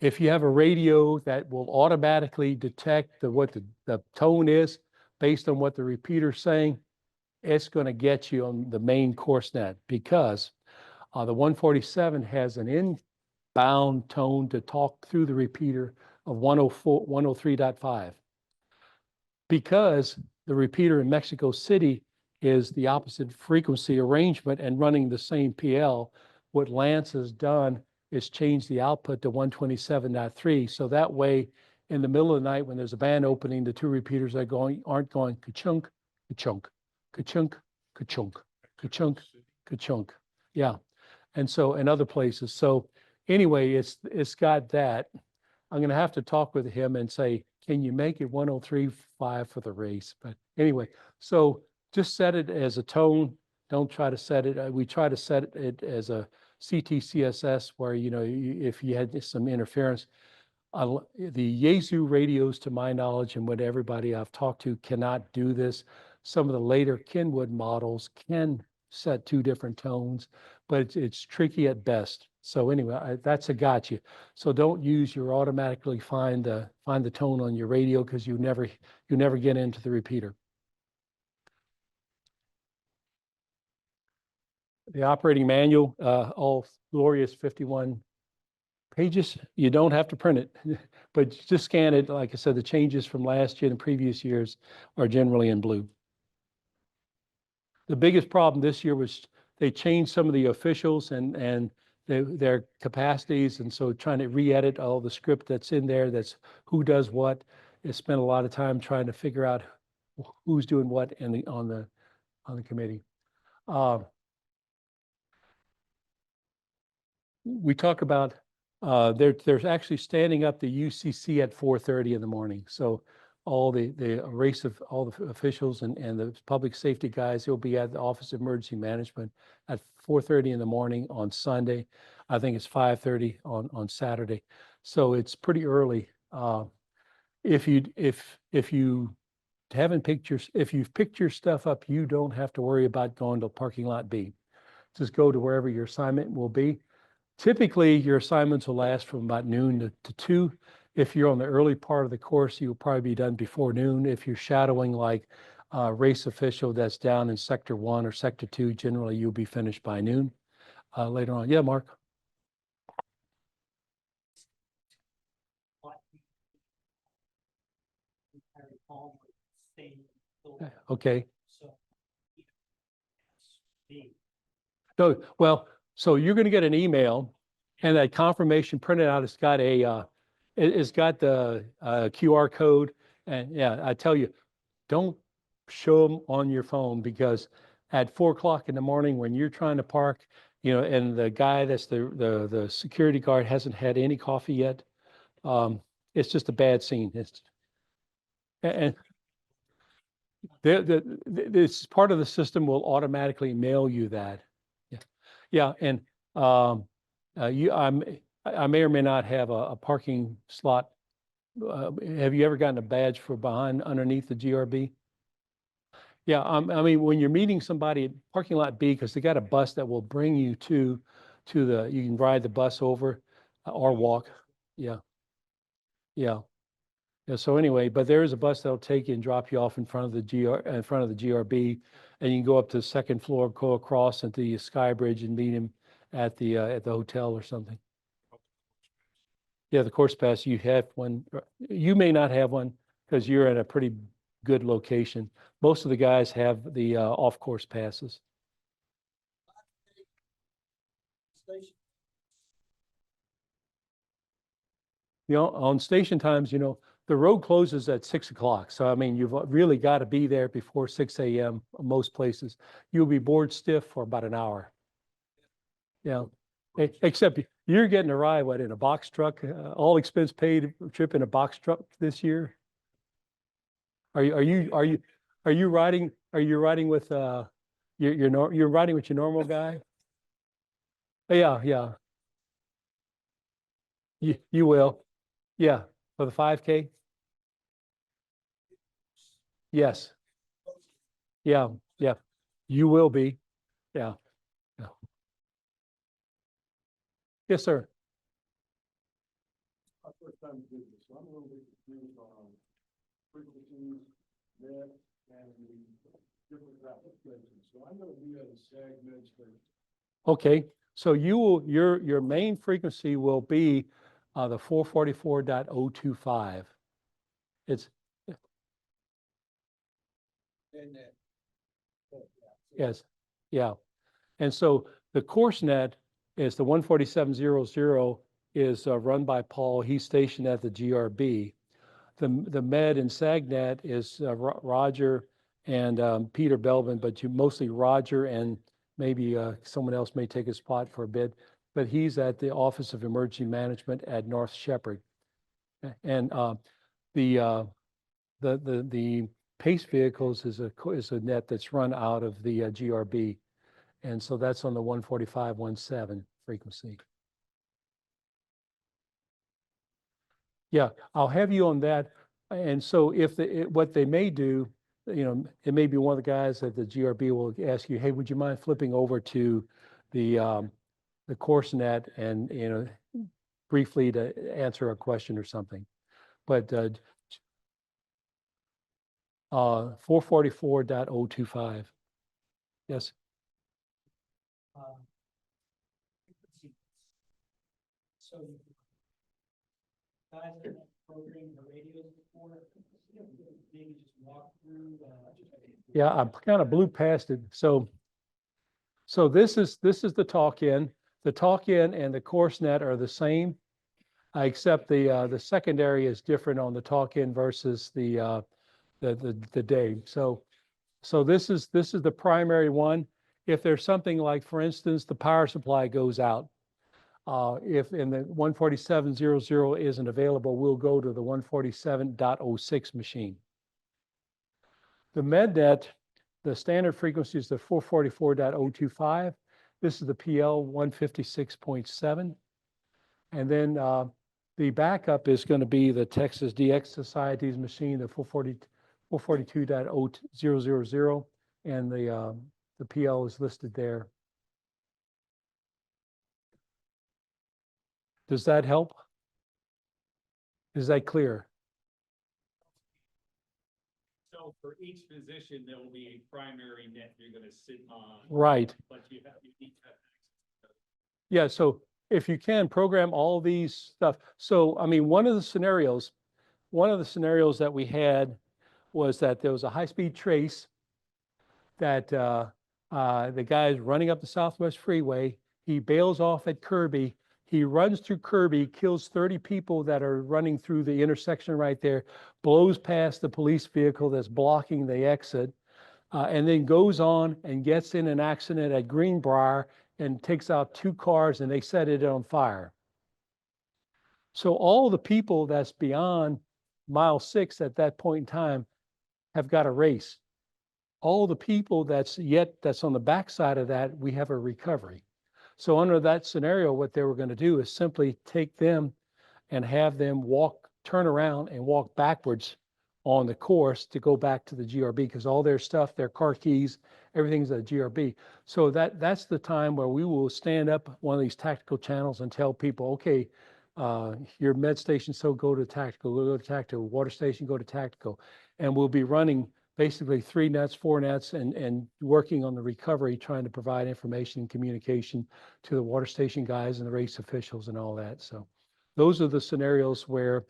S1: if you have a radio that will automatically detect what the tone is based on what the repeater's saying, it's going to get you on the main course net, because the 147 has an inbound tone to talk through the repeater of 103.5. Because the repeater in Mexico City is the opposite frequency arrangement and running the same PL, what Lance has done is change the output to 127.3. So that way, in the middle of the night when there's a band opening, the 2 repeaters aren't going ka-chunk, ka-chunk, ka-chunk, ka-chunk, ka-chunk, ka-chunk. Yeah. And so, in other places. So anyway, it's got that. I'm going to have to talk with him and say, can you make it 103.5 for the race? But anyway, so just set it as a tone. Don't try to set it. We try to set it as a CTCSS where, if you had some interference. The Yaesu radios, to my knowledge, and what everybody I've talked to, cannot do this. Some of the later Kenwood models can set 2 different tones, but it's tricky at best. So anyway, that's a gotcha. So don't use your automatically find the tone on your radio, because you never get into the repeater. The operating manual, all glorious 51 pages. You don't have to print it, but just scan it. Like I said, the changes from last year and previous years are generally in blue. The biggest problem this year was they changed some of the officials and their capacities. And so trying to re-edit all the script that's in there, that's who does what. It spent a lot of time trying to figure out who's doing what on the committee. We talk about they're actually standing up the UCC at 4:30 in the morning. So all the race of all the officials and the public safety guys, will be at the Office of Emergency Management at 4:30 in the morning on Sunday. I think it's 5:30 on Saturday. So it's pretty early. If you if you've picked your stuff up, you don't have to worry about going to parking lot B. Just go to wherever your assignment will be. Typically, your assignments will last from about noon to 2. If you're on the early part of the course, you'll probably be done before noon. If you're shadowing like a race official that's down in Sector 1 or Sector 2, generally you'll be finished by noon later on. Yeah, Mark? Okay. So, well, so you're going to get an email, and that confirmation printed out, it's got it's got the QR code. And yeah, I tell you, don't show them on your phone, because at 4 o'clock in the morning when you're trying to park, and the guy that's the security guard hasn't had any coffee yet, it's just a bad scene. And this part of the system will automatically mail you that. Yeah, yeah, and I may or may not have a parking slot. Have you ever gotten a badge for behind underneath the GRB? Yeah, I mean, when you're meeting somebody at parking lot B, because they got a bus that will bring you to you can ride the bus over or walk. Yeah, yeah. Yeah, so anyway, but there is a bus that'll take you and drop you off in front of the GRB, and you can go up to the second floor, go across into the Sky Bridge and meet him at the hotel or something. Yeah, the course pass, you have one. You may not have one because you're in a pretty good location. Most of the guys have the off-course passes. On station times, the road closes at 6 o'clock. So, I mean, you've really got to be there before 6 a.m. Most places. You'll be bored stiff for about an hour. Yeah. Except you're getting a ride, in a box truck, all expense paid trip in a box truck this year? Are you riding with, you're riding with your normal guy? Yeah, yeah. You will. Yeah. For the 5K? Yes. Yeah, yeah. You will be. Yeah. Yeah. Yes, sir. First time to do this, so I'm a little bit confused on frequencies, net, and the different applications. So I'm going to be at a SAG med station. Okay, so your main frequency will be the 444.025. It's yes, yeah. And so the course net is the 147.00 is run by Paul. He's stationed at the GRB. The Med and SAGNet is Roger and Peter Belvin, but mostly Roger, and maybe someone else may take his spot for a bit. But he's at the Office of Emergency Management at North Shepherd. And the PACE vehicles is a net that's run out of the GRB. And so that's on the 145.17 frequency. Yeah, I'll have you on that. And so if what they may do, it may be one of the guys at the GRB will ask you, hey, would you mind flipping over to the course net and, briefly to answer a question or something. But 444.025. Yes.
S2: So guys that have programmed the radios before, maybe just walk through,
S1: Yeah, I kind of blew past it. So this is the talk-in. The talk-in and the course net are the same, except the secondary is different on the talk-in versus the day. So this is the primary one. If there's something like, for instance, the power supply goes out, if in the 147.00 isn't available, we'll go to the 147.06 machine. The MedNet, the standard frequency is the 444.025. This is the PL 156.7. And then the backup is going to be the Texas DX Society's machine, the 442.000, and the PL is listed there. Does that help? Is that clear?
S2: so for each position, there will be a primary net you're gonna sit on.
S1: Right.
S2: But you need to have access.
S1: Yeah, so if you can program all these stuff. So, I mean, one of the scenarios that we had was that there was a high-speed trace that the guy's running up the Southwest Freeway. He bails off at Kirby. He runs through Kirby, kills 30 people that are running through the intersection right there, blows past the police vehicle that's blocking the exit, and then goes on and gets in an accident at Greenbrier and takes out 2 cars, and they set it on fire. So all the people that's beyond mile 6 at that point in time have got a race. All the people that's on the backside of that, we have a recovery. So under that scenario, what they were going to do is simply take them and have them turn around and walk backwards on the course to go back to the GRB, because all their stuff, their car keys, everything's at GRB. So that's the time where we will stand up one of these tactical channels and tell people, okay, your med station, so go to tactical, go to tactical, water station, go to tactical. And we'll be running basically 3 nets, 4 nets, and working on the recovery, trying to provide information and communication to the water station guys and the race officials and all that. So those are the scenarios where,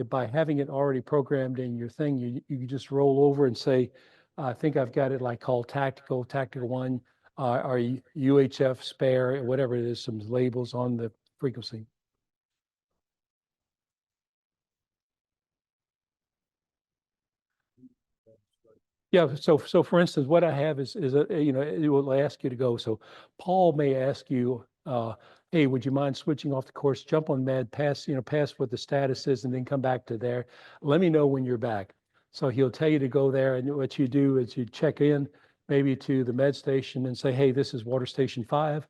S1: by having it already programmed in your thing, you just roll over and say, I think I've got it like called tactical 1, or UHF spare, whatever it is, some labels on the frequency. Yeah, so for instance, what I have is it will ask you to go. So Paul may ask you, hey, would you mind switching off the course, jump on med, pass what the status is, and then come back to there. Let me know when you're back. So he'll tell you to go there, and what you do is you check in maybe to the med station and say, hey, this is water station 5.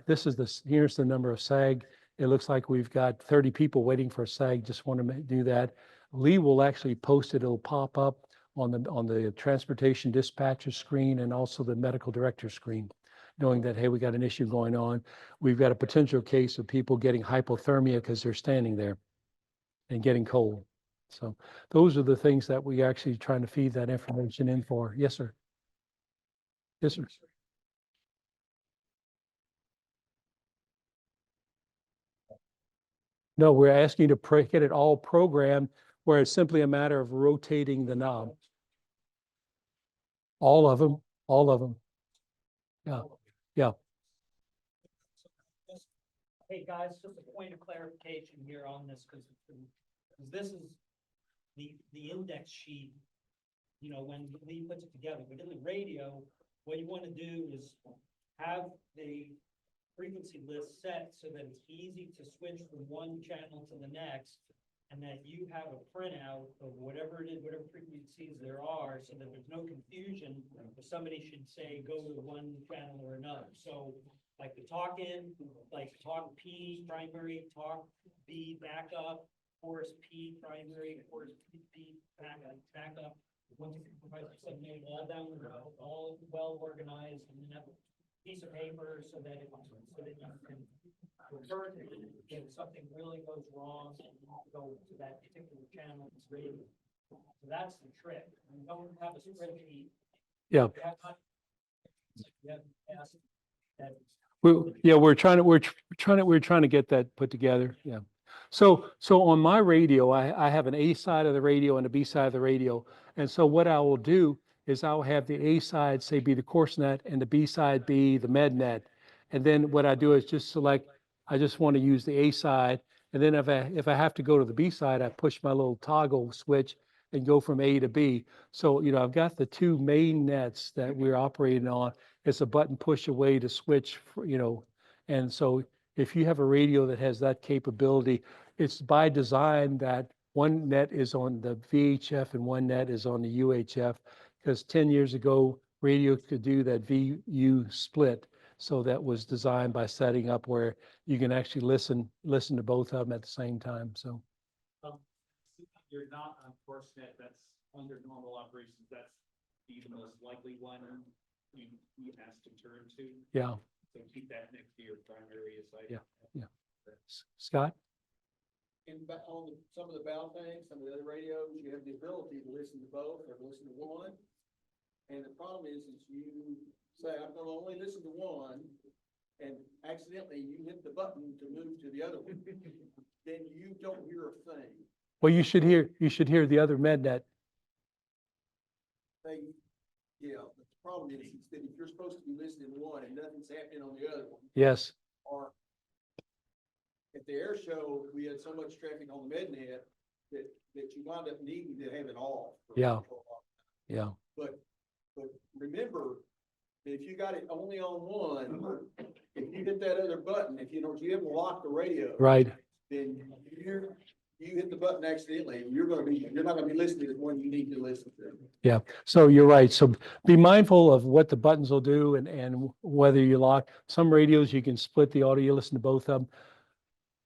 S1: Here's the number of SAG. It looks like we've got 30 people waiting for a SAG. Just want to do that. Lee will actually post it. It'll pop up on the transportation dispatcher screen and also the medical director screen, knowing that, hey, we got an issue going on. We've got a potential case of people getting hypothermia because they're standing there and getting cold. So those are the things that we actually trying to feed that information in for. Yes, sir. Yes, sir. No, we're asking you to get it all programmed where it's simply a matter of rotating the knob. All of them, all of them. Yeah, yeah.
S2: Hey, guys, just a point of clarification here on this, because this is the index sheet, when Lee puts it together. But in the radio, what you want to do is have the frequency list set so that it's easy to switch from one channel to the next, and that you have a printout of whatever it is, whatever frequencies there are, so that there's no confusion if somebody should say, go to one channel or another. So like the talk in, like talk P primary, talk B backup, chorus P primary, chorus B backup. Once you provide something all down the row, all well organized, and then have a piece of paper so that you can refer to it if something really goes wrong and you have to go to that particular channel that's rated. So that's the trick. You don't have a spreadsheet.
S1: Yeah.
S2: You have to ask that
S1: We're trying to get that put together. Yeah. So on my radio, I have an A side of the radio and a B side of the radio. And so what I will do is I'll have the A side, say, be the course net and the B side be the med net. And then what I do is just select, I just want to use the A side. And then if I have to go to the B side, I push my little toggle switch and go from A to B. So, I've got the two main nets that we're operating on. It's a button push away to switch, and so if you have a radio that has that capability, it's by design that one net is on the VHF and one net is on the UHF, because 10 years ago, radio could do that VU split. So that was designed by setting up where you can actually listen to both of them at the same time. So,
S3: Um, You're not on FirstNet, that's under normal operations, that's the most likely one you asked to turn to.
S1: yeah,
S3: So keep that next to your primary site.
S1: Yeah. Scott?
S4: On some of the bow things, some of the other radios, you have the ability to listen to both or listen to one. And the problem is you say, I'm gonna only listen to one, and accidentally you hit the button to move to the other one. Then you don't hear a thing.
S1: Well, you should hear the other med net.
S4: Yeah, but the problem is that if you're supposed to be listening to one and nothing's happening on the other one,
S1: Yes,
S4: or at the air show, we had so much traffic on the MedNet that you wind up needing to have it off.
S1: Yeah. yeah,
S4: But remember, that if you got it only on one, if you hit that other button, if you haven't locked the radio.
S1: right.
S4: Then you hit the button accidentally, you're not gonna be listening to the one you need to listen to.
S1: Yeah, so you're right. So be mindful of what the buttons will do and whether you lock. Some radios, you can split the audio, listen to both of them.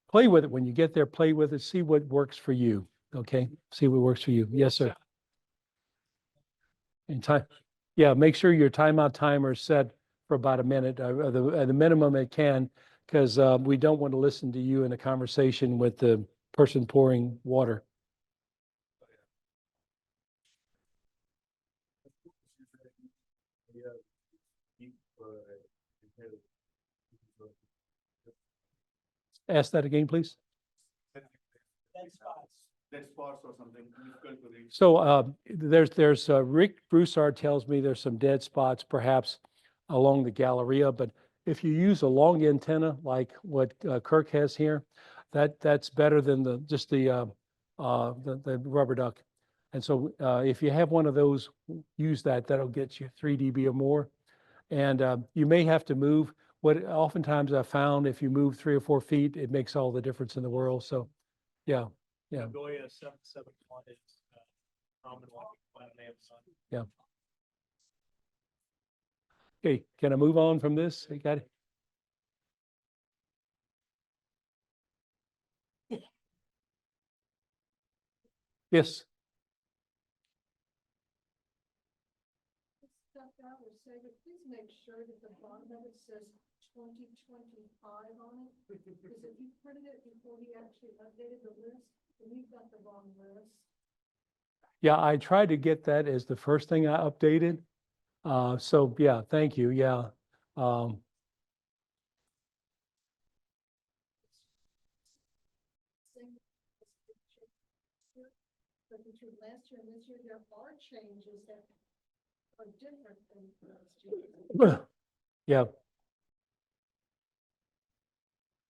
S1: Play with it. When you get there, play with it, see what works for you. Okay, see what works for you. Yes, sir. In time, yeah, make sure your timeout timer is set for about a minute, at the minimum it can, because we don't want to listen to you in a conversation with the person pouring water. Ask that again, please.
S3: Dead spots or something.
S1: So there's Rick Broussard tells me there's some dead spots perhaps along the Galleria, but if you use a long antenna like what Kirk has here, that's better than just the rubber duck. And so if you have one of those, use that. That'll get you 3 dB or more. And you may have to move. What oftentimes I've found, if you move 3 or 4 feet, it makes all the difference in the world. So, yeah.
S3: Goya 771 is common one on Amazon.
S1: Yeah. Okay, can I move on from this? You got it? Yes.
S5: Stuff out or say, but please make sure that the bottom of it says 2025 on it. Because if you printed it before he actually updated the list, then you've got the wrong list.
S1: Yeah, I tried to get that as the first thing I updated. So yeah, thank you. Yeah.
S5: But between last year and this year, there are changes that are different than last year.
S1: Yeah.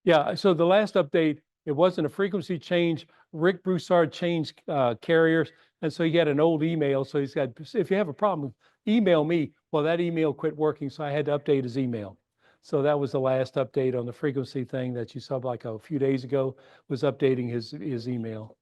S1: Yeah, so the last update, it wasn't a frequency change. Rick Broussard changed carriers, and so he had an old email. So he's got, if you have a problem, email me. Well, that email quit working, so I had to update his email. So that was the last update on the frequency thing that you saw like a few days ago, was updating his email.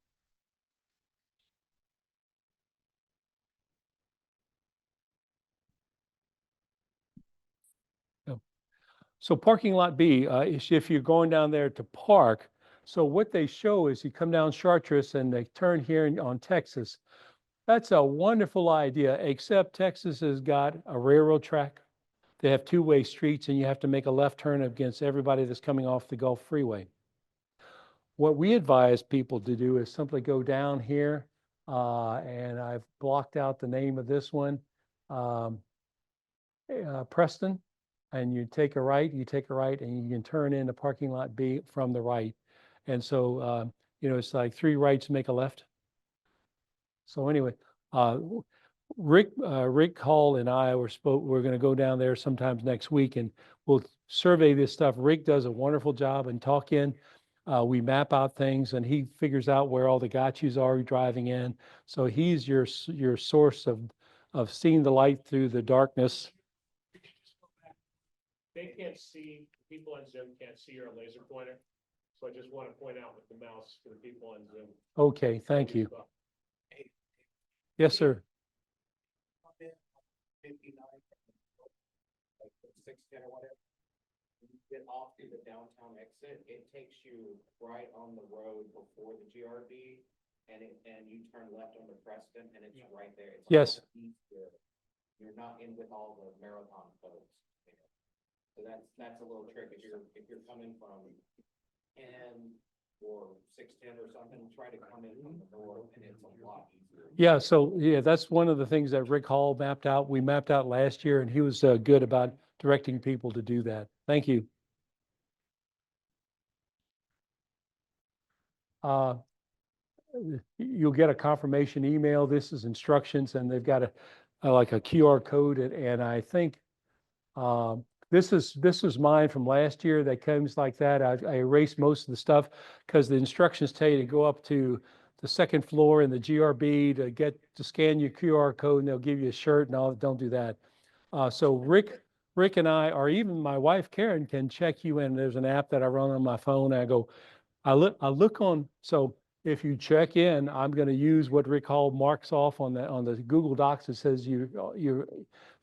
S1: So parking lot B, is if you're going down there to park. So what they show is you come down Chartres and they turn here on Texas. That's a wonderful idea, except Texas has got a railroad track. They have two-way streets and you have to make a left turn against everybody that's coming off the Gulf Freeway. What we advise people to do is simply go down here, and I've blocked out the name of this one, Preston. and you take a right, and you can turn into parking lot B from the right. And so, it's like 3 rights make a left. So anyway, w- Rick Hall and I we're going to go down there sometimes next week and we'll survey this stuff. Rick does a wonderful job and talk in. We map out things and he figures out where all the gotchas are driving in. So he's your source of seeing the light through the darkness.
S6: They can't see, people on Zoom can't see your laser pointer. So I just want to point out with the mouse for the people on Zoom.
S1: Okay, thank you. Yes, sir.
S7: 59, like 610 or whatever. When you get off to the downtown exit, it takes you right on the road before the GRB, and you turn left onto Preston, and it's right there. It's
S1: Yes.
S7: easier. You're not in with all the marathon folks. So that's a little trick if you're coming from 10 or 610 or something, try to come in from the north, and it's a lot easier.
S1: Yeah, so that's one of the things that Rick Hall mapped out. We mapped out last year and he was good about directing people to do that. Thank you. Uh, You'll get a confirmation email. This is instructions and they've got like a QR code and I think this is mine from last year that comes like that. I erased most of the stuff because the instructions tell you to go up to the second floor in the GRB to scan your QR code and they'll give you a shirt and all. Don't do that. So Rick and I, or even my wife Karen, can check you in. There's an app that I run on my phone. And I look on. So if you check in, I'm going to use what Rick Hall marks off on the Google Docs that says you're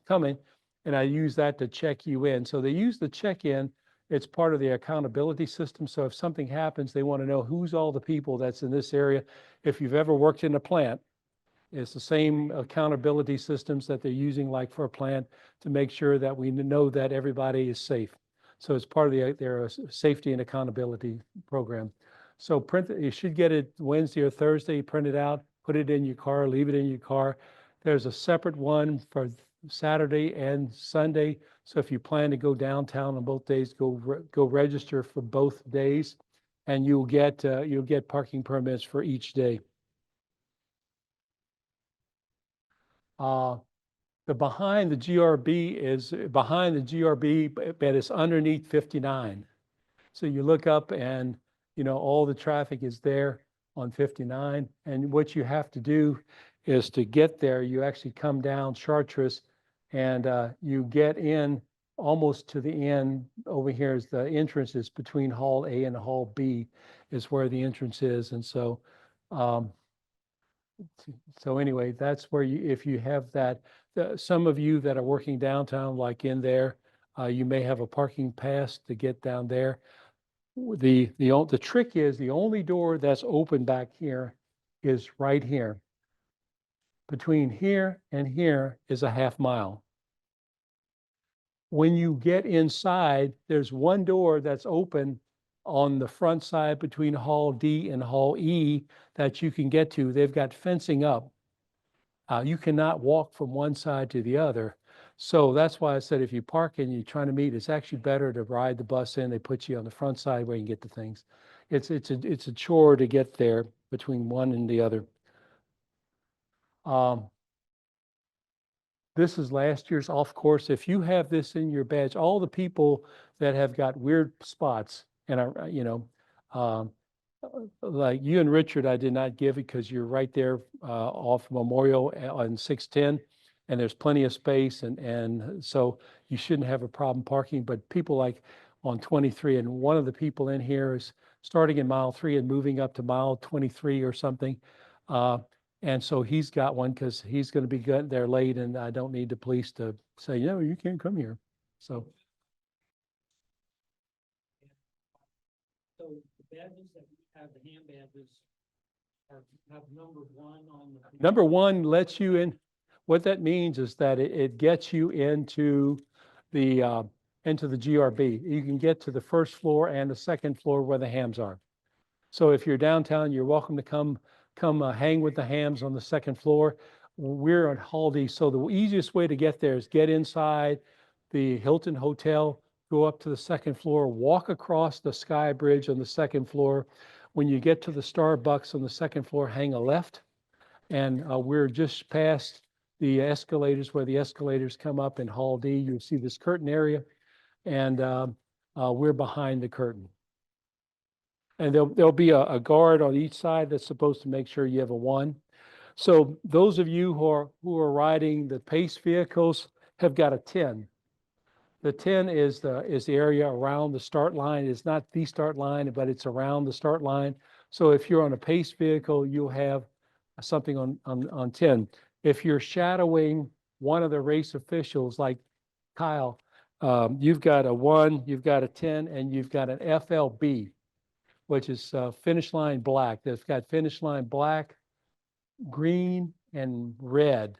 S1: coming, and I use that to check you in. So they use the check-in. It's part of the accountability system. So if something happens, they want to know who's all the people that's in this area. If you've ever worked in a plant, it's the same accountability systems that they're using like for a plant to make sure that we know that everybody is safe. So it's part of their safety and accountability program. So you should get it Wednesday or Thursday, print it out, put it in your car, leave it in your car. There's a separate one for Saturday and Sunday. So if you plan to go downtown on both days, go register for both days, and you'll get parking permits for each day. The behind the GRB, but it's underneath 59. So you look up and, all the traffic is there on 59. And what you have to do is to get there, you actually come down Chartres and you get in almost to the end. Over here is the entrance is between Hall A and Hall B is where the entrance is. And so, anyway, that's where if you have that, some of you that are working downtown, like in there, you may have a parking pass to get down there. The trick is the only door that's open back here is right here. Between here and here is a half mile. When you get inside, there's one door that's open on the front side between Hall D and Hall E that you can get to. They've got fencing up. You cannot walk from one side to the other. So that's why I said if you park and you're trying to meet, it's actually better to ride the bus in. They put you on the front side where you can get the things. It's a chore to get there between one and the other. This is last year's off course. If you have this in your badge, all the people that have got weird spots and are, like you and Richard, I did not give it because you're right there off Memorial on 610 and there's plenty of space and so you shouldn't have a problem parking. But people like on 23, and one of the people in here is starting in mile 3 and moving up to mile 23 or something. And so he's got one because he's going to be getting there late and I don't need the police to say, you can't come here. So.
S2: So the badges that we have, the hand badges, have number 1 on the.
S1: Number 1 lets you in. What that means is that it gets you into the GRB. You can get to the first floor and the second floor where the hams are. So if you're downtown, you're welcome to come hang with the hams on the second floor. We're on Hall D, so the easiest way to get there is get inside, the Hilton Hotel, go up to the second floor, walk across the sky bridge on the second floor. When you get to the Starbucks on the second floor, hang a left. And we're just past the escalators where the escalators come up in Hall D. You'll see this curtain area, and we're behind the curtain. And there'll be a guard on each side that's supposed to make sure you have a 1. So those of you who are riding the PACE vehicles have got a 10. The 10 is the area around the start line. It's not the start line, but it's around the start line. So if you're on a PACE vehicle, you'll have something on 10. If you're shadowing one of the race officials like Kyle, you've got a 1, you've got a 10, and you've got an FLB, which is finish line black. That's got finish line black, green, and red.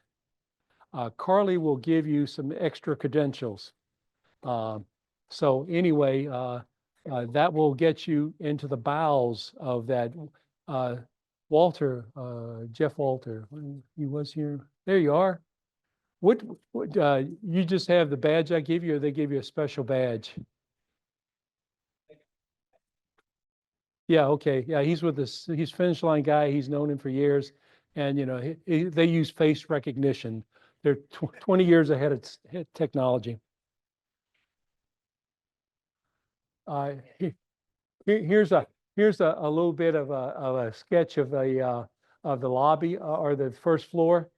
S1: Carly will give you some extra credentials. So anyway, that will get you into the bowels of that. Walter, Jeff Walter, he was here. There you are. What, you just have the badge I give you, or they give you a special badge? Yeah, okay. Yeah, he's with this, he's finish line guy. He's known him for years. And, you know, they use face recognition. They're 20 years ahead of technology. Here's a little bit of a sketch of the lobby or the first floor.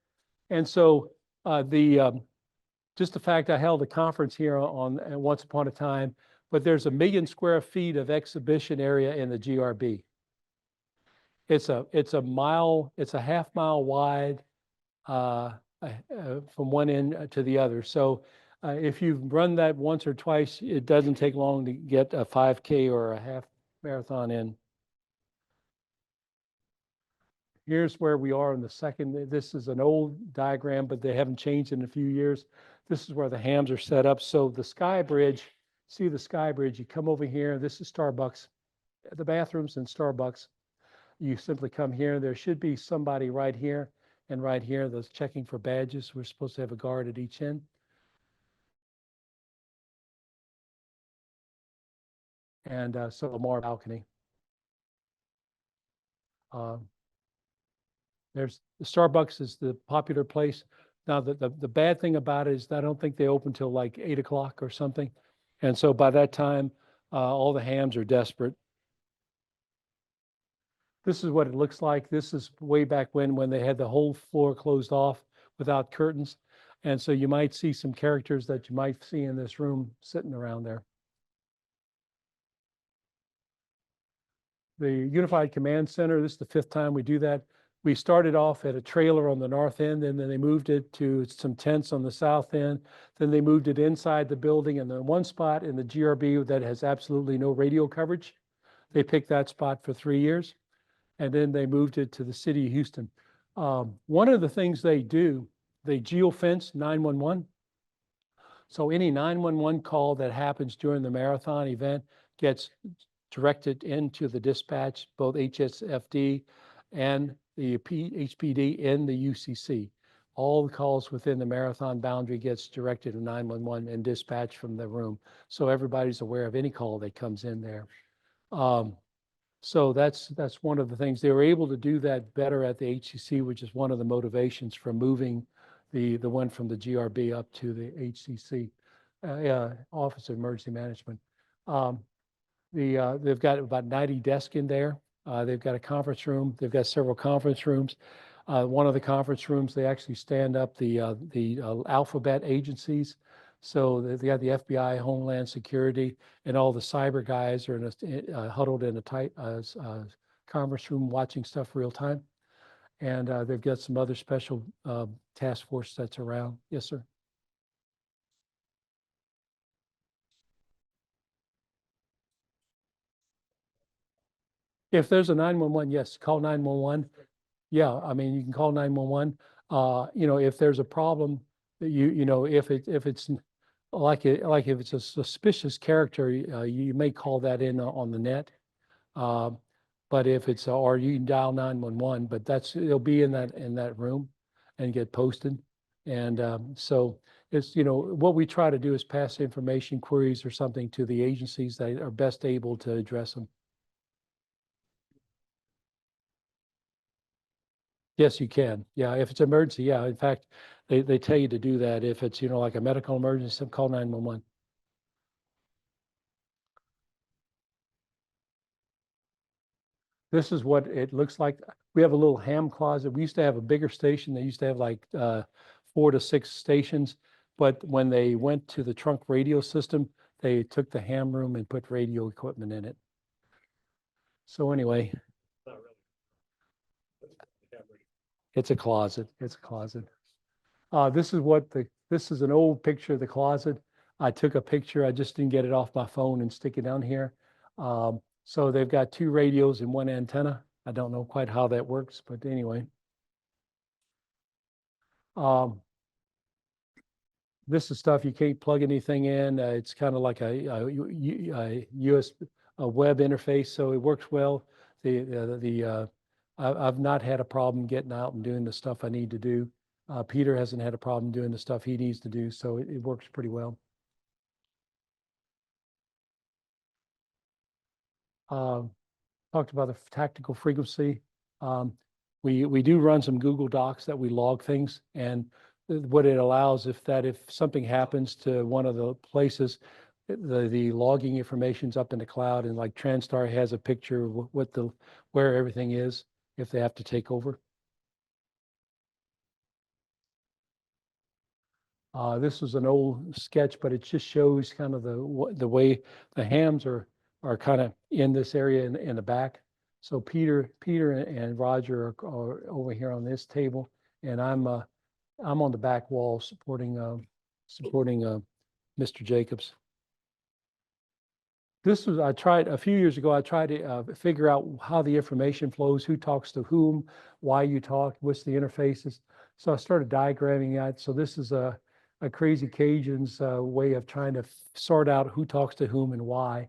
S1: And so just the fact I held a conference here on once upon a time, but there's 1 million square feet of exhibition area in the GRB. It's a mile, it's a half mile wide from one end to the other. So if you've run that once or twice, it doesn't take long to get a 5K or a half marathon in. Here's where we are in the second. This is an old diagram, but they haven't changed in a few years. This is where the hams are set up. So the Sky Bridge, see the Sky Bridge, you come over here. This is Starbucks, the bathrooms and Starbucks. You simply come here. There should be somebody right here and right here that's checking for badges. We're supposed to have a guard at each end. And so Lamar balcony. There's the Starbucks is the popular place. Now the bad thing about it is I don't think they open till like 8 o'clock or something. And so by that time, all the hams are desperate. This is what it looks like. This is way back when they had the whole floor closed off without curtains. And so you might see some characters that you might see in this room sitting around there. The Unified Command Center, this is the 5th time we do that. We started off at a trailer on the north end, and then they moved it to some tents on the south end. Then they moved it inside the building, and then one spot in the GRB that has absolutely no radio coverage. They picked that spot for 3 years, and then they moved it to the city of Houston. One of the things they do, they geofence 911. So any 911 call that happens during the marathon event gets directed into the dispatch, both HSFD and the HPD and the UCC. All the calls within the marathon boundary gets directed to 911 and dispatched from the room. So everybody's aware of any call that comes in there. So that's one of the things. They were able to do that better at the HCC, which is one of the motivations for moving the one from the GRB up to the HCC, Office of Emergency Management. They've got about 90 desks in there. They've got a conference room. They've got several conference rooms. One of the conference rooms, they actually stand up the alphabet agencies. So they got the FBI, Homeland Security, and all the cyber guys are huddled in a tight conference room watching stuff real time. And they've got some other special task force that's around. Yes, sir. If there's a 911, yes, call 911. Yeah, I mean, you can call 911. You know, if there's a problem, you know, if it's like if it's a suspicious character, you may call that in on the net. But if it's or you can dial 911, but it'll be in that room and get posted. And so it's, you know, what we try to do is pass information queries or something to the agencies that are best able to address them. Yes, you can. Yeah, if it's emergency, yeah. In fact, they tell you to do that. If it's, you know, like a medical emergency, call 911. This is what it looks like. We have a little ham closet. We used to have a bigger station. They used to have like 4 to 6 stations. But when they went to the trunk radio system, they took the ham room and put radio equipment in it. So anyway,
S6: Not really. Yeah, but
S1: it's a closet. It's a closet. This is this is an old picture of the closet. I took a picture. I just didn't get it off my phone and stick it down here. So they've got 2 radios and 1 antenna. I don't know quite how that works, but anyway. Um, this is stuff you can't plug anything in. It's kind of like a US web interface, so it works well. I've not had a problem getting out and doing the stuff I need to do. Peter hasn't had a problem doing the stuff he needs to do, so it works pretty well. Um, Talked about the tactical frequency. Um, we do run some Google Docs that we log things, and what it allows, if something happens to one of the places, the logging information's up in the cloud, and like Transtar has a picture of where everything is if they have to take over. This was an old sketch, but it just shows kind of the way the hams are kind of in this area in the back. So Peter and Roger are over here on this table, and I'm on the back wall supporting Mr. Jacobs. I tried a few years ago, I tried to figure out how the information flows, who talks to whom, why you talk, what's the interfaces. So I started diagramming that. So this is a crazy Cajun's way of trying to sort out who talks to whom and why.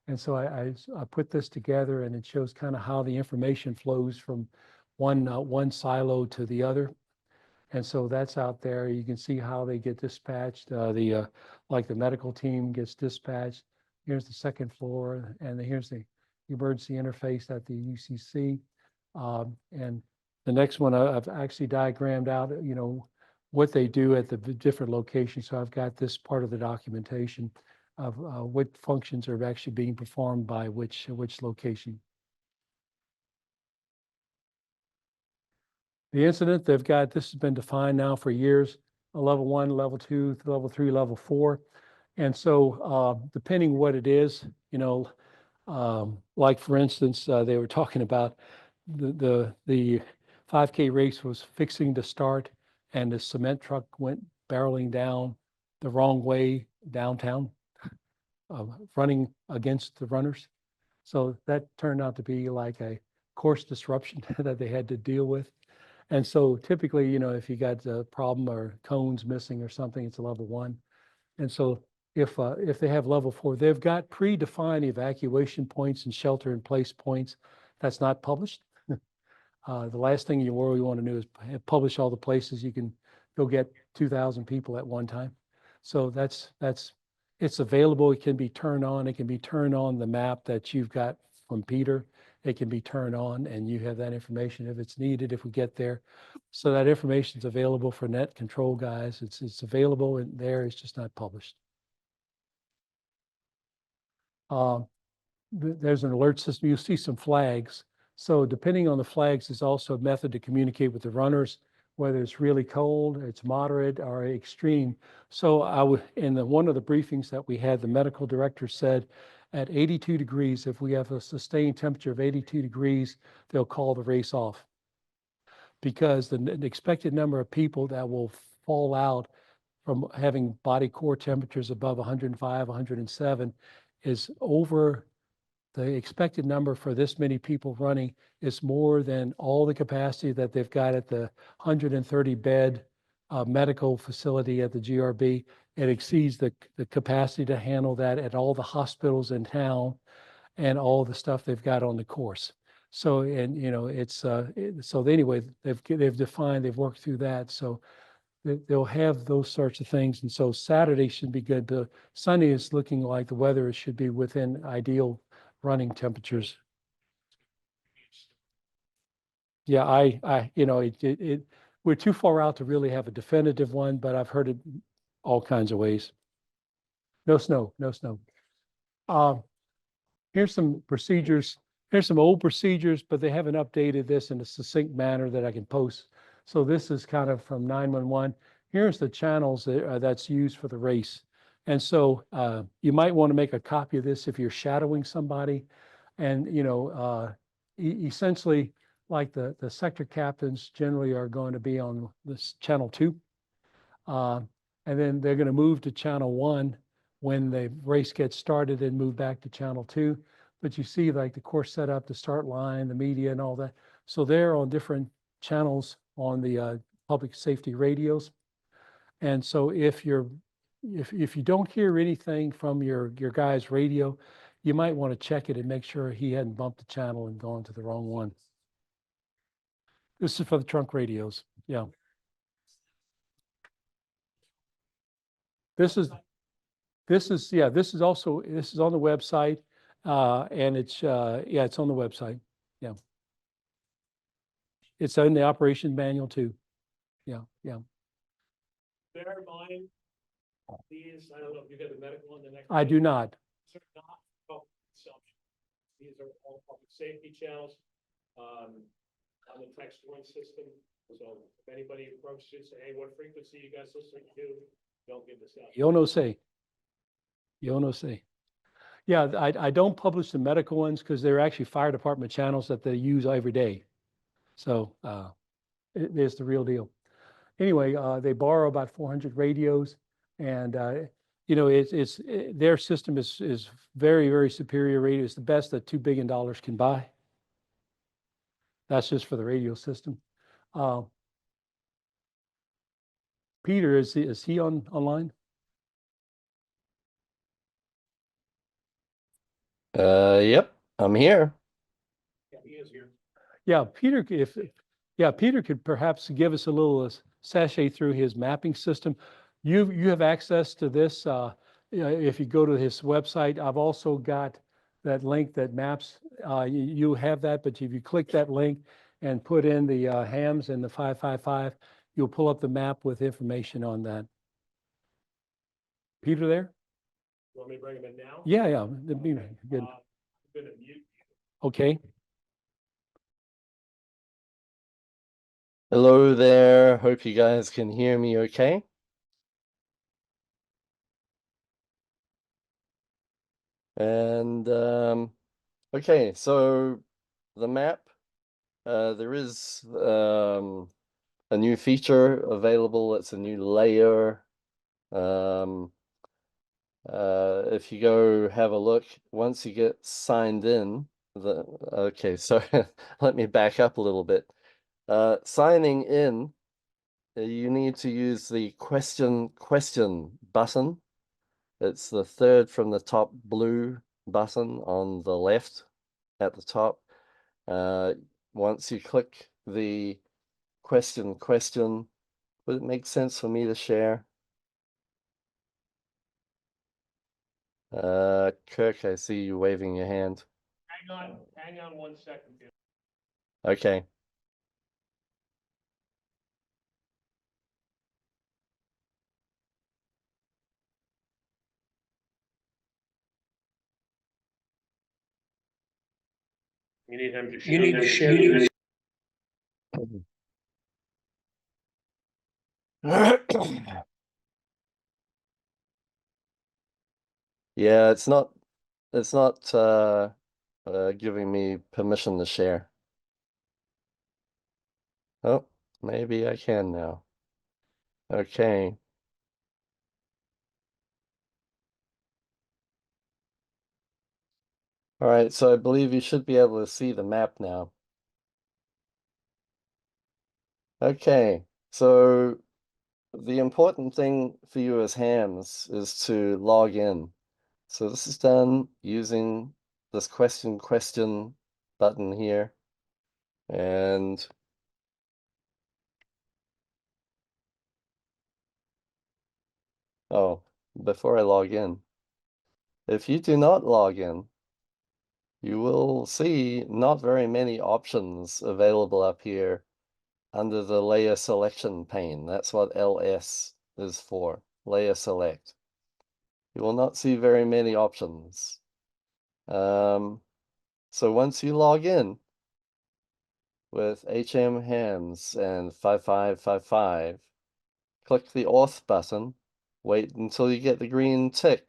S1: And so I put this together, and it shows kind of how the information flows from one silo to the other. And so that's out there. You can see how they get dispatched. Like the medical team gets dispatched. Here's the second floor, and here's the emergency interface at the UCC. And the next one, I've actually diagrammed out, you know, what they do at the different locations. So I've got this part of the documentation of what functions are actually being performed by which location. The incident, this has been defined now for years, a level 1, level 2, level 3, level 4. And so depending what it is, you know, like for instance, they were talking about the 5K race was fixing to start, and the cement truck went barreling down the wrong way downtown, running against the runners. So that turned out to be like a course disruption that they had to deal with. And so typically, you know, if you got a problem or cones missing or something, it's a level 1. And so if they have level 4, they've got predefined evacuation points and shelter in place points. That's not published. The last thing you really want to do is publish all the places you can go get 2,000 people at one time. So it's available. It can be turned on. It can be turned on the map that you've got from Peter. It can be turned on, and you have that information if it's needed, if we get there. So that information is available for net control guys. It's available in there. It's just not published. There's an alert system. You'll see some flags. So depending on the flags, there's also a method to communicate with the runners, whether it's really cold, it's moderate, or extreme. So in one of the briefings that we had, the medical director said at 82 degrees, if we have a sustained temperature of 82 degrees, they'll call the race off, because the expected number of people that will fall out from having body core temperatures above 105, 107 is over. The expected number for this many people running is more than all the capacity that they've got at the 130 bed medical facility at the GRB. It exceeds the capacity to handle that at all the hospitals in town and all the stuff they've got on the course. So, and you know, so anyway, they've defined, they've worked through that. So they'll have those sorts of things. And so Saturday should be good. The Sunday is looking like the weather should be within ideal running temperatures. Yeah, we're too far out to really have a definitive one, but I've heard it all kinds of ways. No snow, no snow. Here's some procedures. Here's some old procedures, but they haven't updated this in a succinct manner that I can post. So this is kind of from 911. Here's the channels that's used for the race. And so you might want to make a copy of this if you're shadowing somebody. And, essentially, like the sector captains generally are going to be on this channel 2. And then they're going to move to channel 1 when the race gets started and move back to channel 2. But you see like the course setup, the start line, the media and all that. So they're on different channels on the public safety radios. And so if you don't hear anything from your guy's radio, you might want to check it and make sure he hadn't bumped the channel and gone to the wrong one. This is for the trunk radios. Yeah. This is also, this is on the website. And it's on the website. Yeah. It's in the operation manual too. Yeah.
S6: Bear in mind, these, I don't know if you got the medical on the next.
S1: I do not.
S6: These are not public consumption. These are all public safety channels, on the text one system. So if anybody approaches you, say, hey, what frequency you guys listening to? Don't give this out.
S1: Yo no sé. Yeah, I don't publish the medical ones because they're actually fire department channels that they use every day. So it is the real deal. Anyway, they borrow about 400 radios, and their system is very, very superior radio. It's the best that $2 billion can buy. That's just for the radio system. Peter, is he online?
S8: Yep, I'm here.
S6: Yeah, he is here.
S1: Yeah, Peter could perhaps give us a little sachet through his mapping system. You have access to this if you go to his website. I've also got that link that maps. You have that, but if you click that link and put in the hams and the 555, you'll pull up the map with information on that. Peter there?
S6: You want me to bring him in now?
S1: Yeah, that'd be good.
S6: I'm gonna mute.
S1: Okay.
S8: Hello there. Hope you guys can hear me okay. And okay, so the map, there is a new feature available. It's a new layer. If you go have a look, once you get signed in, okay, so let me back up a little bit. Signing in, you need to use the question button. It's the third from the top blue button on the left at the top. Once you click the question, would it make sense for me to share? Kirk, I see you waving your hand.
S6: Hang on 1 second. Dude.
S8: Okay.
S6: You need him to share.
S8: Yeah, it's not giving me permission to share. Oh, maybe I can now. Okay. All right, so I believe you should be able to see the map now. Okay, so the important thing for you as hams is to log in. So this is done using this question button here. And Oh, before I log in, if you do not log in, you will see not very many options available up here under the layer selection pane. That's what LS is for, layer select. You will not see very many options. So once you log in with HM Hams and 5555, click the auth button, wait until you get the green tick,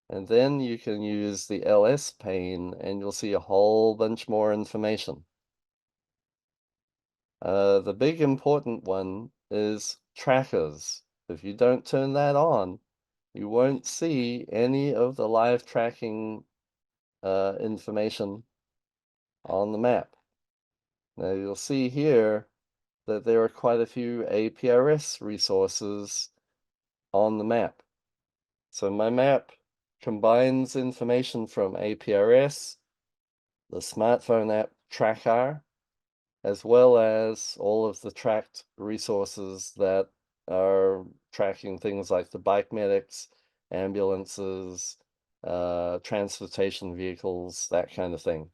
S8: and then you can use the LS pane and you'll see a whole bunch more information. The big important one is trackers. If you don't turn that on, you won't see any of the live tracking information on the map. Now you'll see here that there are quite a few APRS resources on the map. So my map combines information from APRS, the smartphone app Tracker, as well as all of the tracked resources that are tracking things like the bike medics, ambulances, transportation vehicles, that kind of thing,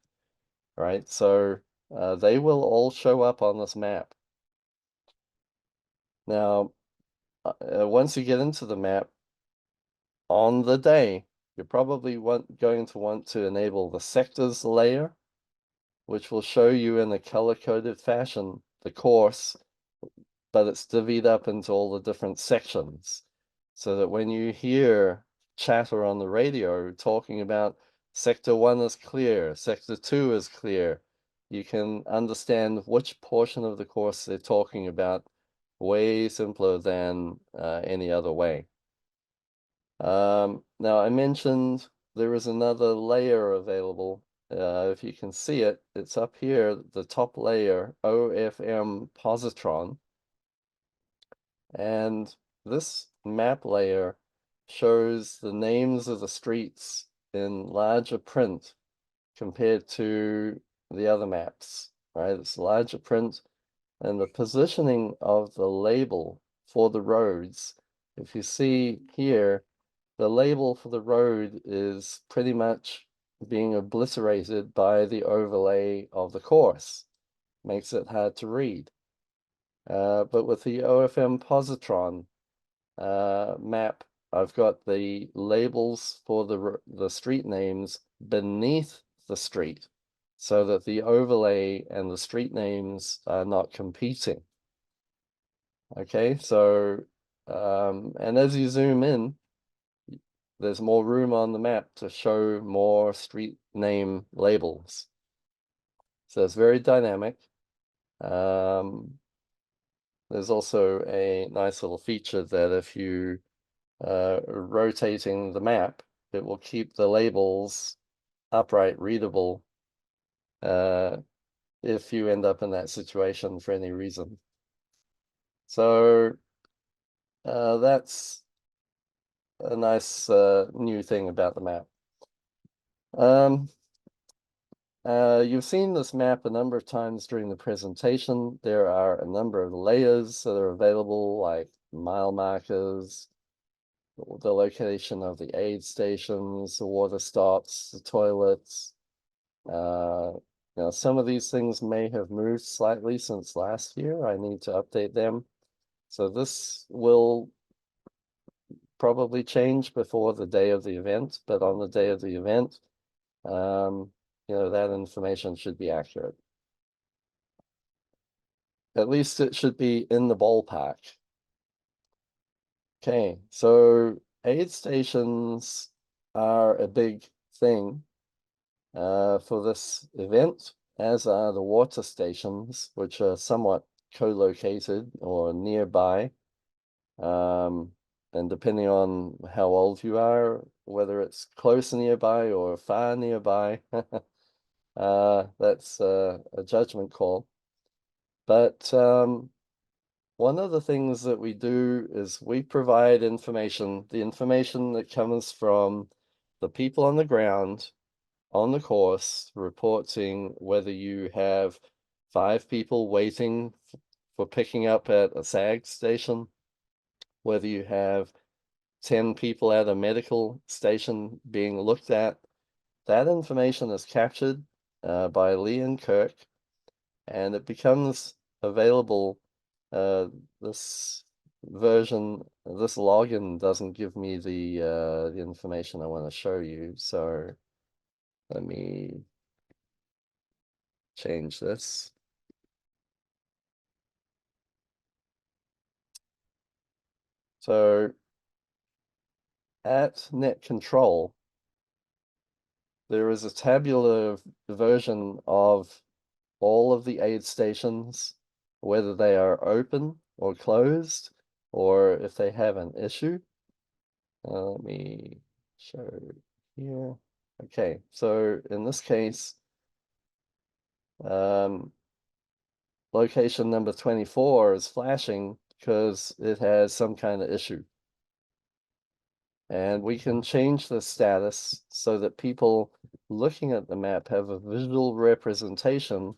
S8: right? So they will all show up on this map. Now, once you get into the map, on the day, you're probably going to want to enable the sectors layer, which will show you in a color-coded fashion the course, but it's divvied up into all the different sections, so that when you hear chatter on the radio talking about sector 1 is clear, sector 2 is clear, you can understand which portion of the course they're talking about way simpler than any other way. Now I mentioned there is another layer available. If you can see it, it's up here, the top layer, OFM positron. And this map layer shows the names of the streets in larger print compared to the other maps, right? It's larger print, and the positioning of the label for the roads, if you see here, the label for the road is pretty much being obliterated by the overlay of the course. Makes it hard to read. But with the OFM positron map, I've got the labels for the street names beneath the street, so that the overlay and the street names are not competing. Okay, so and as you zoom in, there's more room on the map to show more street name labels. So it's very dynamic. There's also a nice little feature that if you rotating the map, it will keep the labels upright readable if you end up in that situation for any reason. So that's a nice new thing about the map. You've seen this map a number of times during the presentation. There are a number of layers that are available, like mile markers, the location of the aid stations, the water stops, the toilets. Now, some of these things may have moved slightly since last year. I need to update them. So this will probably change before the day of the event, but on the day of the event, that information should be accurate. At least it should be in the ballpark. Okay, so aid stations are a big thing for this event, as are the water stations, which are somewhat co-located or nearby. And depending on how old you are, whether it's close nearby or far nearby, that's a judgment call. But one of the things that we do is we provide information, the information that comes from the people on the ground on the course, reporting whether you have 5 people waiting for picking up at a SAG station, whether you have 10 people at a medical station being looked at. That information is captured by Lee and Kirk, and it becomes available. This version, this login doesn't give me the information I want to show you, so let me change this. So at net control, there is a tabular version of all of the aid stations, whether they are open or closed, or if they have an issue. Let me show here. Okay, so in this case, location number 24 is flashing because it has some kind of issue. And we can change the status so that people looking at the map have a visual representation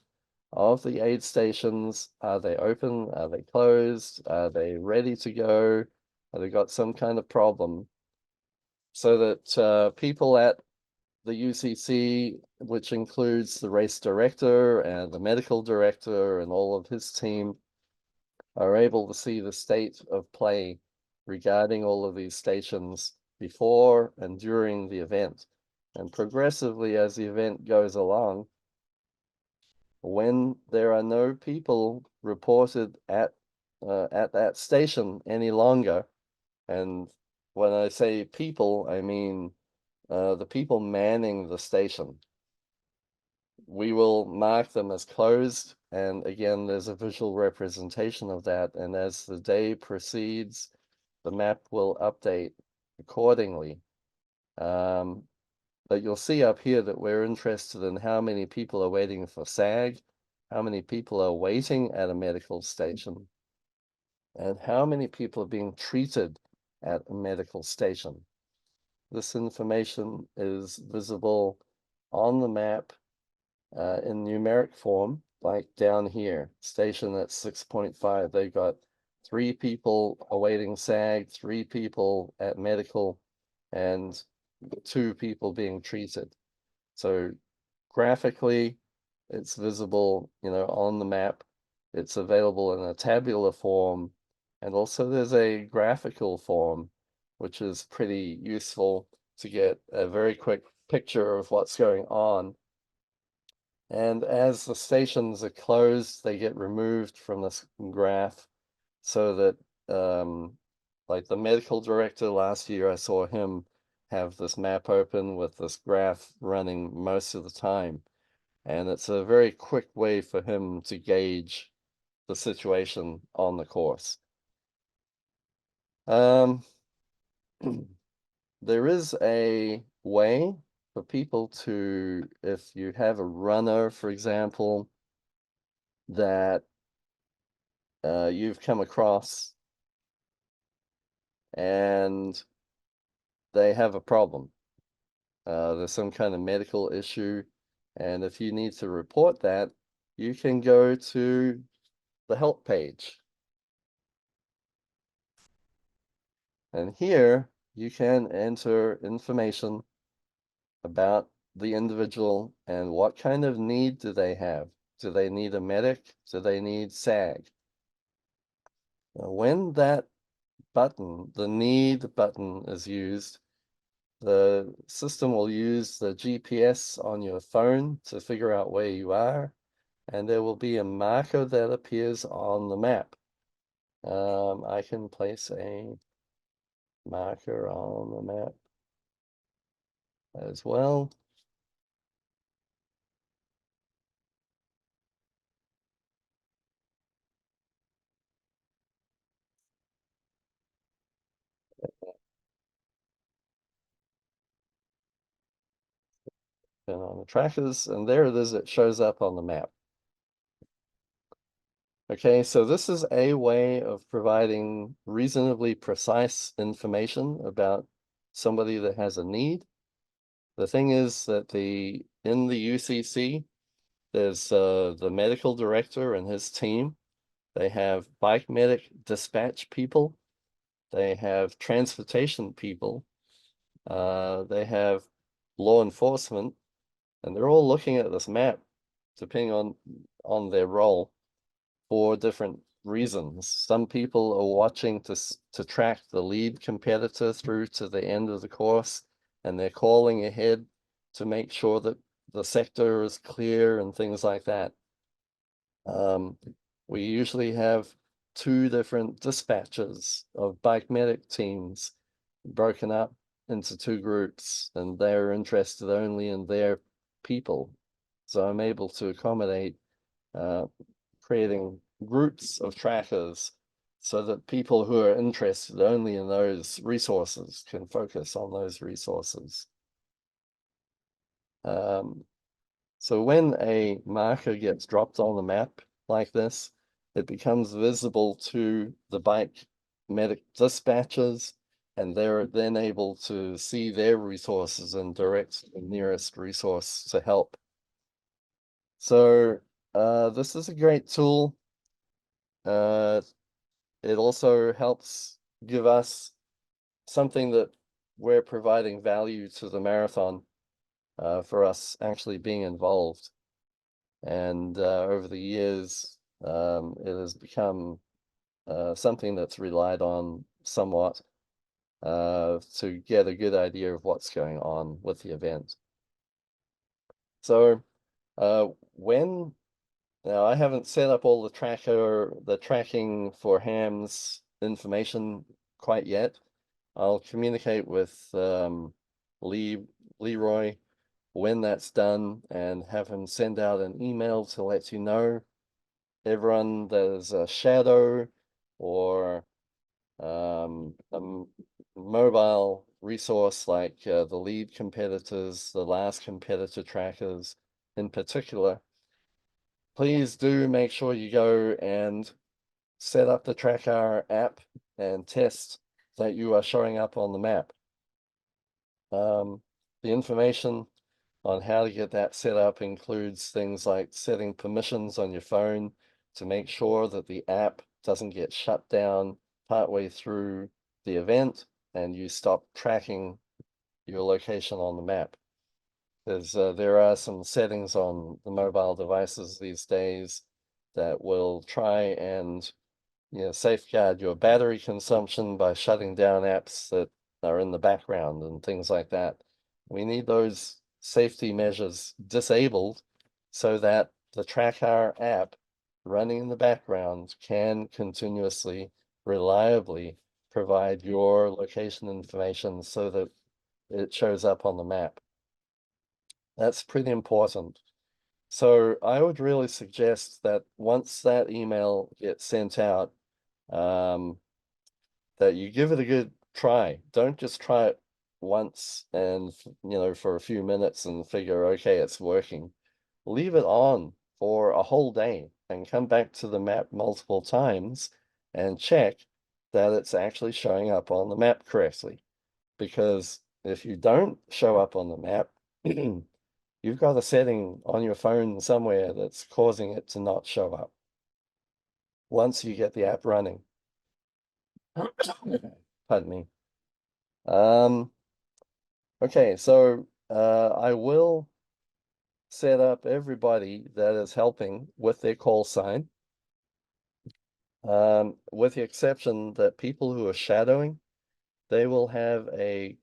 S8: of the aid stations. Are they open? Are they closed? Are they ready to go? Have they got some kind of problem? So that people at the UCC, which includes the race director and the medical director and all of his team, are able to see the state of play regarding all of these stations before and during the event. And progressively, as the event goes along, when there are no people reported at that station any longer, and when I say people, I mean the people manning the station, we will mark them as closed. And again, there's a visual representation of that. And as the day proceeds, the map will update accordingly. But you'll see up here that we're interested in how many people are waiting for SAG, how many people are waiting at a medical station, and how many people are being treated at a medical station. This information is visible on the map in numeric form, like down here, station at 6.5. They've got 3 people awaiting SAG, 3 people at medical, and 2 people being treated. So graphically, it's visible, on the map. It's available in a tabular form, and also there's a graphical form, which is pretty useful to get a very quick picture of what's going on. And as the stations are closed, they get removed from this graph so that, like the medical director last year, I saw him have this map open with this graph running most of the time. And it's a very quick way for him to gauge the situation on the course. There is a way for people to, if you have a runner, for example, that you've come across and they have a problem. There's some kind of medical issue, and if you need to report that, you can go to the help page. And here you can enter information about the individual and what kind of need do they have. Do they need a medic? Do they need SAG? Now, when that button, the need button, is used, the system will use the GPS on your phone to figure out where you are, and there will be a marker that appears on the map. I can place a marker on the map as well. And on the trackers, and there it is, it shows up on the map. Okay, so this is a way of providing reasonably precise information about somebody that has a need. The thing is that in the UCC, there's the medical director and his team. They have bike medic dispatch people they have transportation people, they have law enforcement, and they're all looking at this map, depending on their role, for different reasons. Some people are watching to track the lead competitor through to the end of the course, and they're calling ahead to make sure that the sector is clear and things like that. We usually have 2 different dispatches of bike medic teams broken up into 2 groups, and they're interested only in their people. So I'm able to accommodate creating groups of trackers so that people who are interested only in those resources can focus on those resources. So when a marker gets dropped on the map like this, it becomes visible to the bike medic dispatchers, and they're then able to see their resources and direct the nearest resource to help. So this is a great tool. It also helps give us something that we're providing value to the marathon for us actually being involved. And over the years, it has become something that's relied on somewhat to get a good idea of what's going on with the event. So now I haven't set up all the tracking for hams information quite yet. I'll communicate with Leroy when that's done and have him send out an email to let you know. Everyone that is a shadow or a mobile resource like the lead competitors, the last competitor trackers in particular, please do make sure you go and set up the Transtar app and test that you are showing up on the map. The information on how to get that set up includes things like setting permissions on your phone to make sure that the app doesn't get shut down partway through the event and you stop tracking your location on the map. Because there are some settings on the mobile devices these days that will try and safeguard your battery consumption by shutting down apps that are in the background and things like that. We need those safety measures disabled so that the Transtar app running in the background can continuously, reliably provide your location information so that it shows up on the map. That's pretty important. So I would really suggest that once that email gets sent out, that you give it a good try. Don't just try it once and, for a few minutes and figure, okay, it's working. Leave it on for a whole day and come back to the map multiple times and check that it's actually showing up on the map correctly. Because if you don't show up on the map, you've got a setting on your phone somewhere that's causing it to not show up once you get the app running. Pardon me. Okay, so I will set up everybody that is helping with their call sign, with the exception that people who are shadowing, they will have a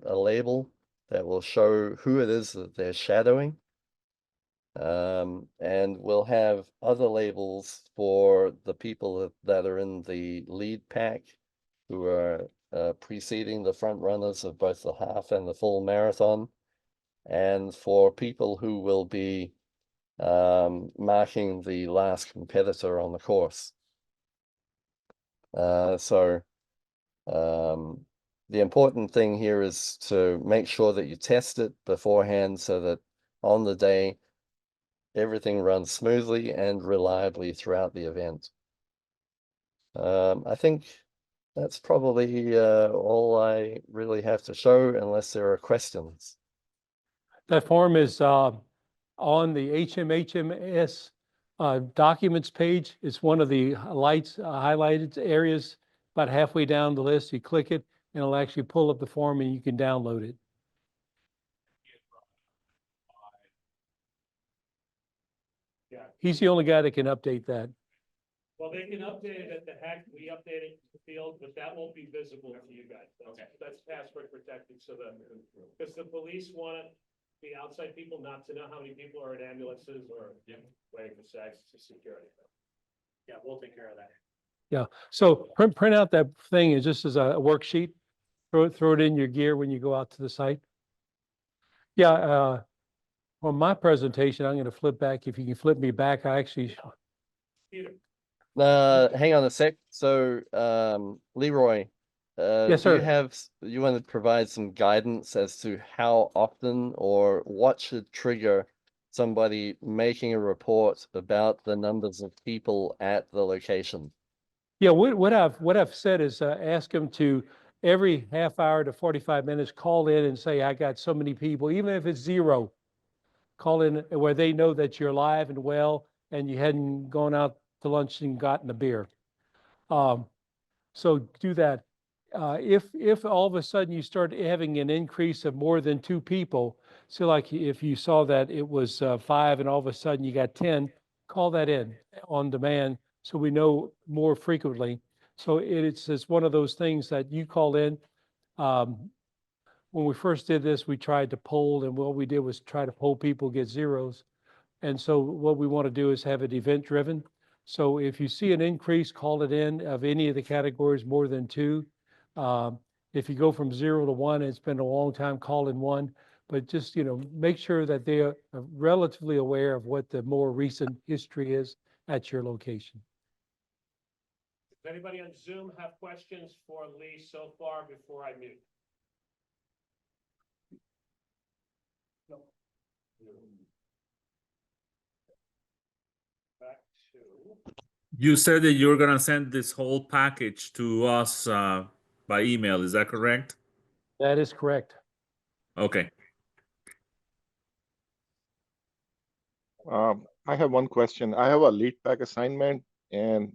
S8: label that will show who it is that they're shadowing. And we'll have other labels for the people that are in the lead pack who are preceding the front runners of both the half and the full marathon, and for people who will be marking the last competitor on the course. The important thing here is to make sure that you test it beforehand so that on the day, everything runs smoothly and reliably throughout the event. I think that's probably all I really have to show, unless there are questions.
S1: That form is on the HMHMS documents page. It's one of the highlighted areas about halfway down the list, you click it, and it'll actually pull up the form and you can download it.
S6: Yeah,
S1: He's the only guy that can update that.
S6: well, they can update it at the heck, we update it to the field, but that won't be visible to you guys. That's password protected, so because the police want the outside people not to know how many people are in ambulances or waiting for sex to security. Yeah, we'll take care of that.
S1: Yeah, so print out that thing is just as a worksheet, throw it in your gear when you go out to the site. Yeah, on my presentation, I'm gonna flip back. If you can flip me back, I actually,
S6: Peter,
S8: Hang on a sec. So, Leroy,
S1: Yes,
S8: do you
S1: sir.
S8: have, you want to provide some guidance as to how often or what should trigger somebody making a report about the numbers of people at the location?
S1: Yeah, what I've said is ask them to every half hour to 45 minutes, call in and say, I got so many people, even if it's zero. Call in where they know that you're alive and well and you hadn't gone out to lunch and gotten a beer. So do that. If all of a sudden you start having an increase of more than 2 people, so like if you saw that it was 5 and all of a sudden you got 10, call that in on demand so we know more frequently. So it's one of those things that you call in. When we first did this, we tried to poll, and what we did was try to poll people, get zeros. And so what we want to do is have it event driven. So if you see an increase, call it in of any of the categories more than 2. If you go from 0 to 1, it's been a long time, call in 1. But just, make sure that they are relatively aware of what the more recent history is at your location.
S6: does anybody on Zoom have questions for Lee so far before I mute? No. Back to.
S9: You said that you're gonna send this whole package to us by email. Is that correct?
S1: That is correct.
S9: Okay.
S10: I have one question. I have a lead pack assignment and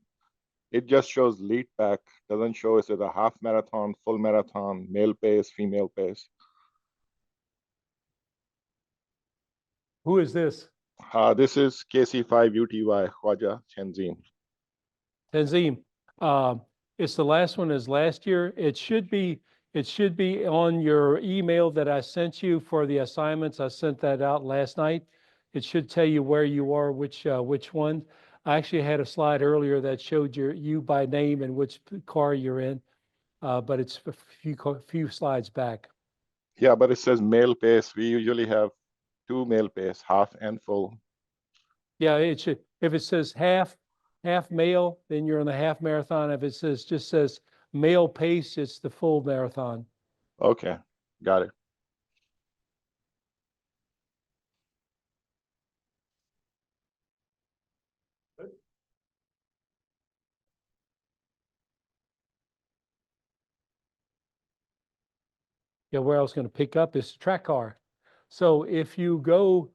S10: it just shows lead pack, doesn't show is it a half marathon, full marathon, male pace, female pace.
S1: Who is this?
S10: This is KC5UTY, Khwaja Chenzin.
S1: Tanzim. It's the last one is last year. It should be on your email that I sent you for the assignments. I sent that out last night. It should tell you where you are, which one. I actually had a slide earlier that showed you by name and which car you're in, but it's a few slides back.
S10: Yeah, but it says male pace. We usually have 2 male pace, half and full.
S1: Yeah, it should. If it says half male, then you're in the half marathon. If it just says male pace, it's the full marathon.
S10: Okay, got it.
S1: Yeah, where I was going to pick up is track car. So if you go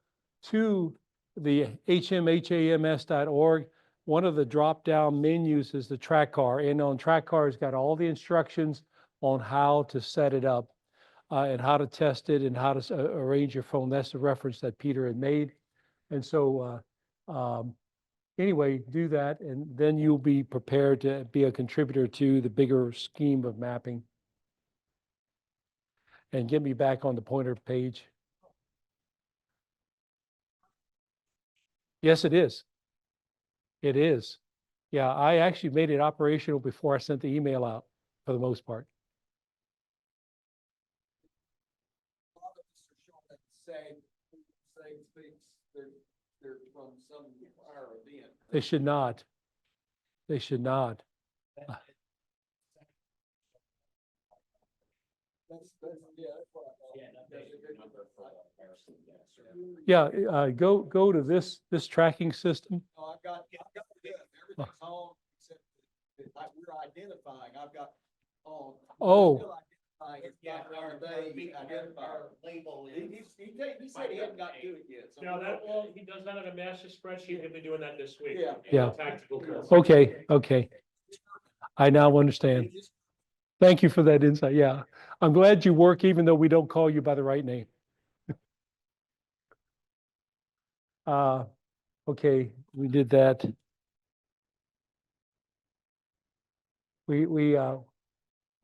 S1: to the hmhams.org, one of the drop-down menus is the track car. And on track car, it's got all the instructions on how to set it up and how to test it and how to arrange your phone. That's the reference that Peter had made. And so anyway, do that, and then you'll be prepared to be a contributor to the bigger scheme of mapping. And get me back on the pointer page. Yes, it is. It is. Yeah, I actually made it operational before I sent the email out for the most part.
S4: They're from some prior event.
S1: They should not. They should not. Yeah, go to this tracking system.
S4: No, I've got everything's on, except that we're identifying, I've got on.
S1: Oh.
S2: Yeah, our label is.
S4: He said he hadn't got to it yet. so-
S6: No, he does that on a master spreadsheet. He'll be doing that this week.
S4: Yeah.
S1: Yeah.
S6: Tactical.
S1: Okay. I now understand.
S4: It just-
S1: Thank you for that insight. Yeah. I'm glad you work even though we don't call you by the right name. Uh, okay, we did that. We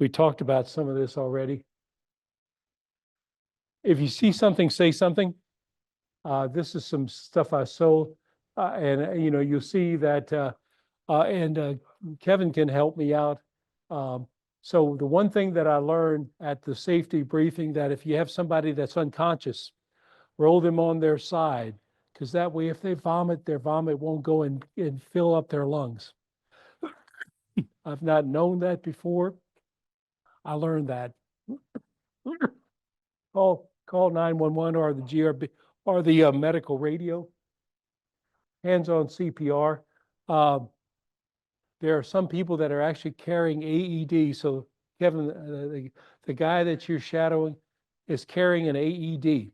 S1: talked about some of this already. If you see something, say something. This is some stuff I sold, you know, you'll see that, Kevin can help me out. So the one thing that I learned at the safety briefing, that if you have somebody that's unconscious, roll them on their side, because that way, if they vomit, their vomit won't go and fill up their lungs. I've not known that before. I learned that. Call 911 or the GRB or the medical radio. Hands-on CPR. There are some people that are actually carrying AED. So Kevin, the guy that you're shadowing is carrying an AED.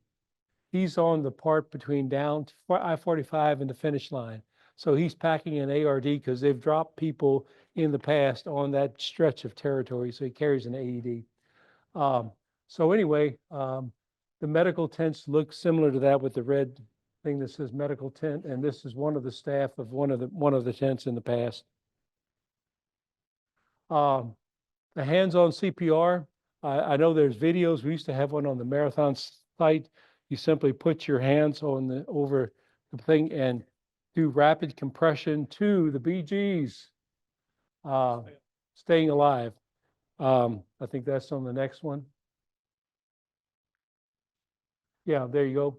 S1: He's on the part between down I-45 and the finish line. So he's packing an ARD because they've dropped people in the past on that stretch of territory. So he carries an AED. So anyway, the medical tents look similar to that with the red thing that says medical tent, and this is one of the staff of one of the tents in the past. The hands-on CPR, I know there's videos. We used to have one on the marathon site. You simply put your hands on over the thing and do rapid compression to the BGs, staying alive. I think that's on the next one. Yeah, there you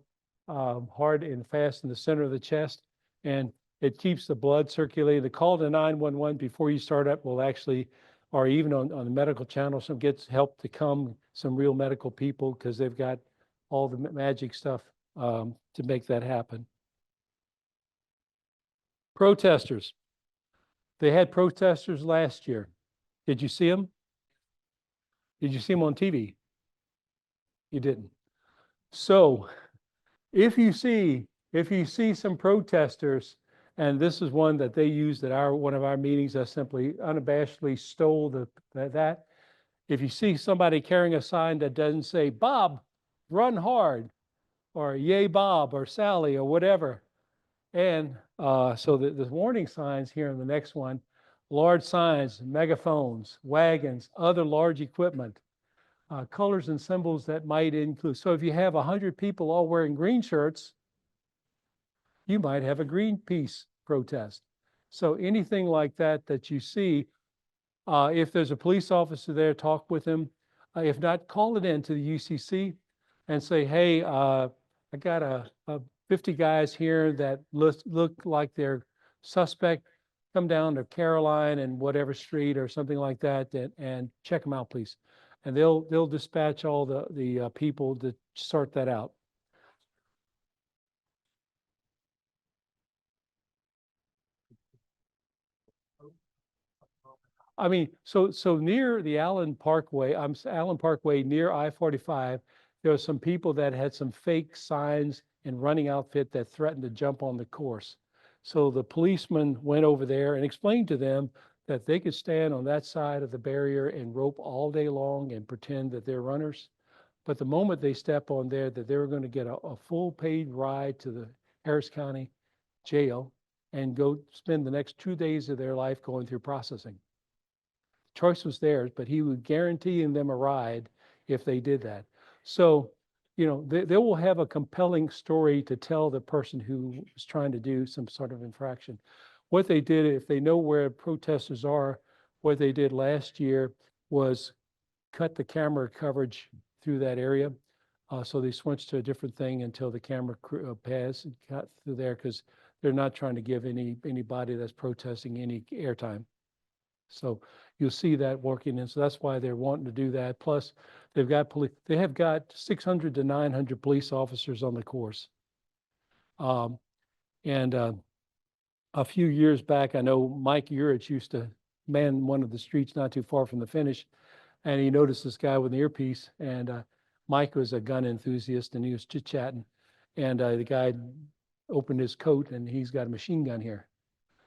S1: go. Hard and fast in the center of the chest, and it keeps the blood circulating. The call to 911 before you start up will actually, or even on the medical channel, some gets help to come, some real medical people, because they've got all the magic stuff to make that happen. Protesters. They had protesters last year. Did you see them? Did you see them on TV? You didn't. So if you see some protesters, and this is one that they used at one of our meetings, I simply unabashedly stole that. If you see somebody carrying a sign that doesn't say Bob, run hard, or yay Bob, or Sally, or whatever, and so the warning signs here in the next one, large signs, megaphones, wagons, other large equipment, colors and symbols that might include. So if you have 100 people all wearing green shirts, you might have a Greenpeace protest. So anything like that that you see, if there's a police officer there, talk with him. If not, call it in to the UCC and say, hey, I got a 50 guys here that look like they're suspect. Come down to Caroline and whatever street or something like that, and check them out, please. And they'll dispatch all the people to sort that out. I mean, so near the Allen Parkway, Allen Parkway near I-45, there were some people that had some fake signs and running outfit that threatened to jump on the course. So the policeman went over there and explained to them that they could stand on that side of the barrier and rope all day long and pretend that they're runners. But the moment they step on there, that they were going to get a full paid ride to the Harris County jail and go spend the next 2 days of their life going through processing. Choice was theirs, but he was guaranteeing them a ride if they did that. So, you know, they will have a compelling story to tell the person who was trying to do some sort of infraction. What they did, if they know where protesters are, what they did last year was cut the camera coverage through that area. So they switched to a different thing until the camera pass and got through there, because they're not trying to give anybody that's protesting any airtime. So you'll see that working, and so that's why they're wanting to do that. Plus, they have got 600 to 900 police officers on the course. And a few years back, I know Mike Urich used to man one of the streets not too far from the finish, and he noticed this guy with an earpiece, and Mike was a gun enthusiast, and he was chit-chatting, and the guy opened his coat, and he's got a machine gun here.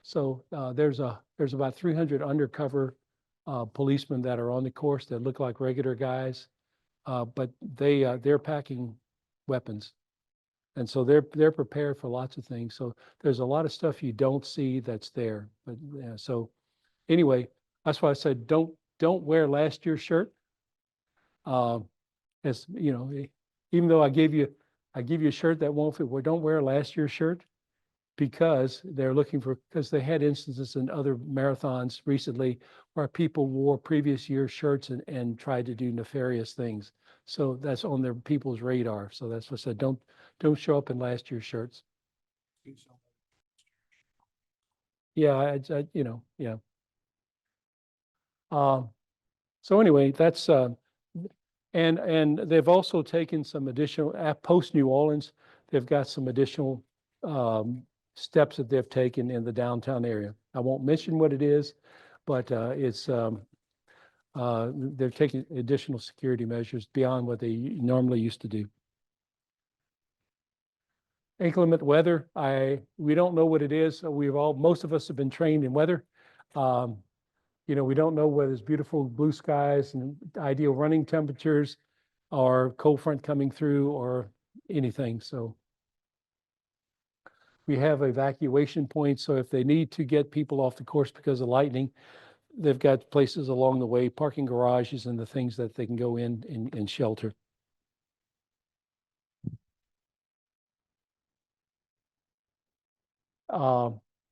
S1: So there's about 300 undercover policemen that are on the course that look like regular guys. But they're packing weapons. And so they're prepared for lots of things. So there's a lot of stuff you don't see that's there. But yeah, so anyway, that's why I said don't wear last year's shirt. As you know, even though I give you a shirt that won't fit, well, don't wear last year's shirt because they're looking for, because they had instances in other marathons recently where people wore previous year's shirts and tried to do nefarious things. So that's on their people's radar. So that's what I said, don't show up in last year's shirts. Yeah, yeah. So anyway, that's and they've also taken some additional at post New Orleans. They've got some additional steps that they've taken in the downtown area. I won't mention what it is, but it's they're taking additional security measures beyond what they normally used to do. Inclement weather, we don't know what it is. Most of us have been trained in weather. We don't know whether it's beautiful blue skies and ideal running temperatures or cold front coming through or anything. So we have evacuation points. So if they need to get people off the course because of lightning, they've got places along the way, parking garages and the things that they can go in and shelter.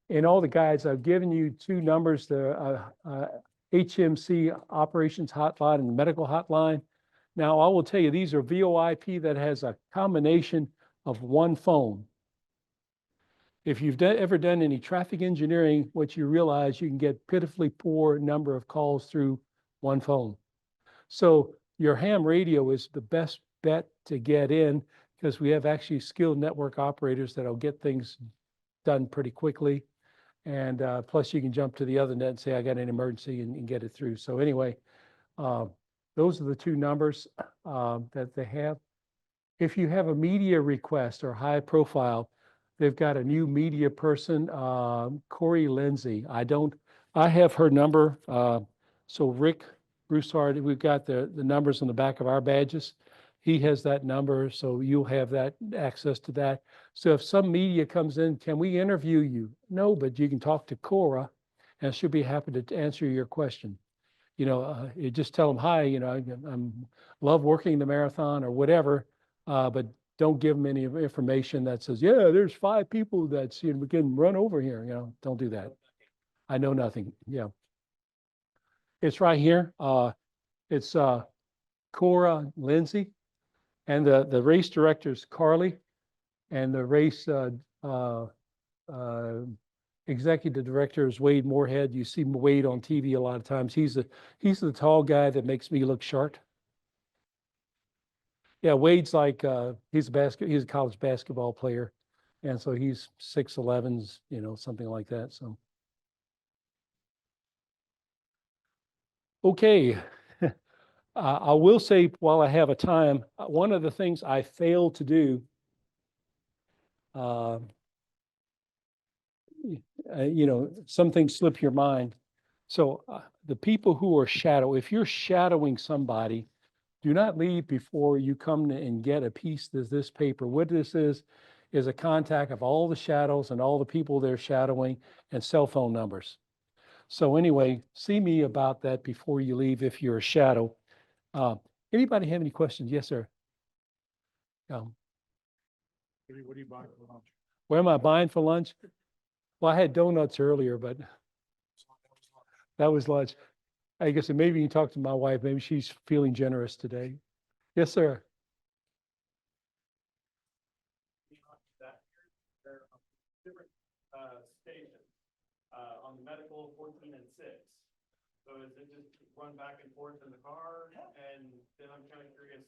S1: In all the guides, I've given you two numbers, the HMC operations hotline and the medical hotline. Now, I will tell you, these are VoIP that has a combination of one phone. If you've ever done any traffic engineering, what you realize, you can get pitifully poor number of calls through one phone. So your ham radio is the best bet to get in because we have actually skilled network operators that'll get things done pretty quickly. And plus you can jump to the other net and say, I got an emergency and get it through. So anyway, those are the two numbers that they have. If you have a media request or high profile, they've got a new media person, Corey Lindsay. I have her number. So Rick Broussard, we've got the numbers on the back of our badges. He has that number, so you'll have that access to that. So if some media comes in, can we interview you? No, but you can talk to Cora and she'll be happy to answer your question. You just tell them, hi, I'm love working the marathon or whatever, but don't give them any information that says, yeah, there's 5 people that's, we can run over here, don't do that. I know nothing, yeah. It's right here. It's Cora Lindsay. And the race director is Carly, and the race executive director is Wade Moorhead. You see Wade on TV a lot of times. He's the tall guy that makes me look short. Yeah, Wade's like he's a college basketball player, and so he's 6'11", something like that. So okay. I will say, while I have a time, one of the things I failed to do, some things slip your mind. So the people who are if you're shadowing somebody, do not leave before you come and get a piece of this paper. What this is a contact of all the shadows and all the people they're shadowing and cell phone numbers. So anyway, see me about that before you leave if you're a shadow. Anybody have any questions? Yes, sir.
S6: What are you buying for lunch?
S1: Where am I buying for lunch? Well, I had donuts earlier, but that was lunch. I guess maybe you can talk to my wife. Maybe she's feeling generous today. Yes, sir.
S3: There are different stations on the medical 14 and 6. So is it just run back and forth in the car? And then I'm kind of curious,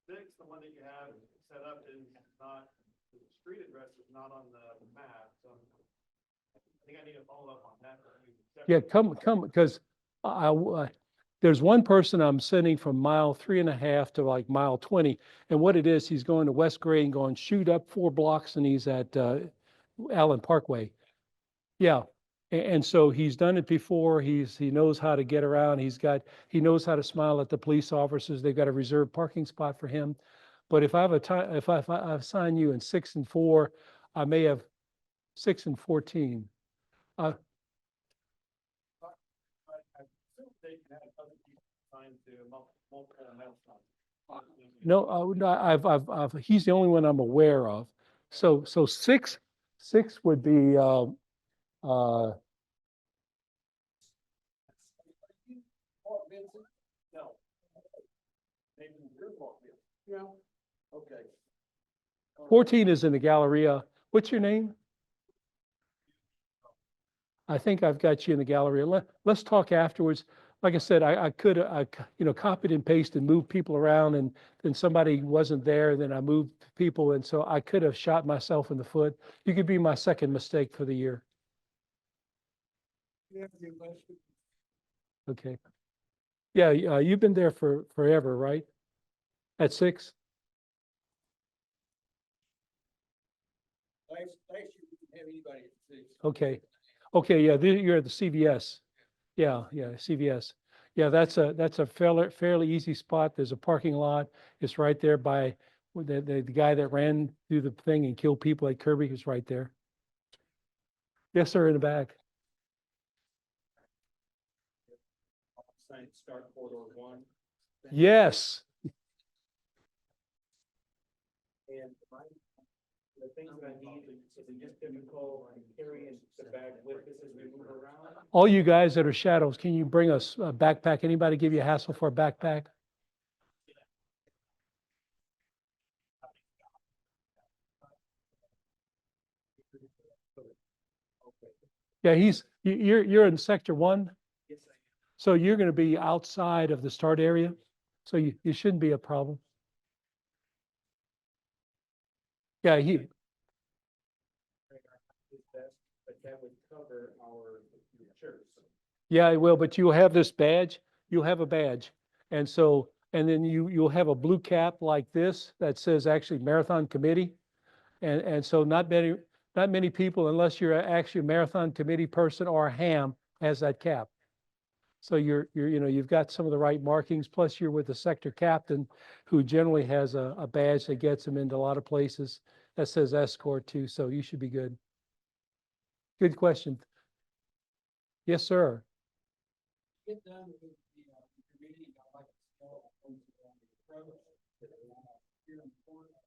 S3: 6, the one that you have set up is not, the street address is not on the map. So I think I need to follow up on that.
S1: Yeah, come, because there's one person I'm sending from mile 3.5 to like mile 20. And what it is, he's going to West Gray and going shoot up 4 blocks and he's at Allen Parkway. Yeah. And so he's done it before. He knows how to get around. He knows how to smile at the police officers. They've got a reserved parking spot for him. But if I have a time, if I assign you in 6 and 4, I may have 6 and 14.
S3: I assume they can have other people assigned to multiple milestones.
S1: No, no, he's the only one I'm aware of. So 6 would be,
S4: Oh, Vincent?
S3: No. Maybe your fault,
S4: Yeah. Okay.
S1: 14 is in the Galleria. What's your name? I think I've got you in the Galleria. Let's talk afterwards. Like I said, I could, copied and pasted, moved people around, and then somebody wasn't there, then I moved people, and so I could have shot myself in the foot. You could be my second mistake for the year. Okay. Yeah, you've been there for forever, right? At 6?
S4: Last year, we didn't have anybody at 6.
S1: Okay. Okay, yeah, you're at the CVS. Yeah, CVS. Yeah, that's a fairly easy spot. There's a parking lot. It's right there by the guy that ran through the thing and killed people at Kirby is right there. Yes, sir, in the back.
S7: Start corridor 1.
S1: Yes.
S7: And the things that I need, is it just typical carrying the bag with us as we move around?
S1: All you guys that are shadows, can you bring us a backpack? Anybody give you a hassle for a backpack? Yeah, you're in sector 1.
S7: Yes, I am.
S1: So you're going to be outside of the start area. So you shouldn't be a problem. Yeah,
S7: But that would cover our church.
S1: yeah, it will, but you'll have this badge. You'll have a badge. And so, and then you'll have a blue cap like this that says actually Marathon Committee. And so not many people, unless you're actually a Marathon Committee person or a ham, has that cap. So you've got some of the right markings, plus you're with the sector captain who generally has a badge that gets him into a lot of places that says escort too. So you should be good. Good question. Yes, sir.
S4: Get done with the meeting, I'd like to start on the approach here in the corner.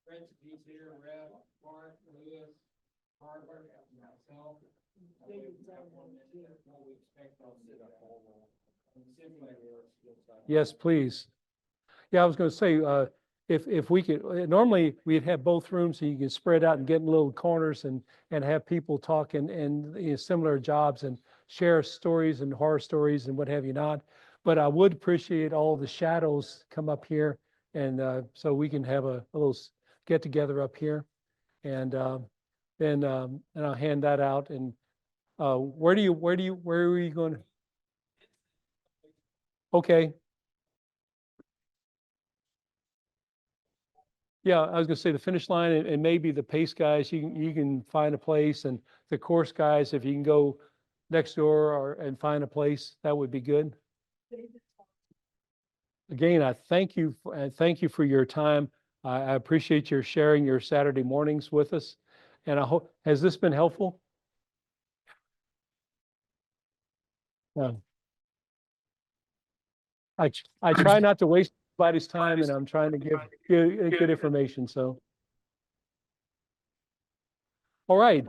S4: Friends, he's here, Rev, Mark, Lewis, Harper, and myself. We expect on the
S1: Yes, please. Yeah, I was going to say, if we could, normally we'd have both rooms so you can spread out and get in little corners and have people talk and similar jobs and share stories and horror stories and what have you not. But I would appreciate all the shadows come up here and so we can have a little get together up here. And then and I'll hand that out. And where are you going? Okay. Yeah, I was gonna say the finish line and maybe the pace guys, you can find a place, and the course guys, if you can go next door and find a place, that would be good. Again, I thank you for your time. I appreciate your sharing your Saturday mornings with us. And I hope, has this been helpful? Yeah. I try not to waste anybody's time, and I'm trying to give good information, so. All right.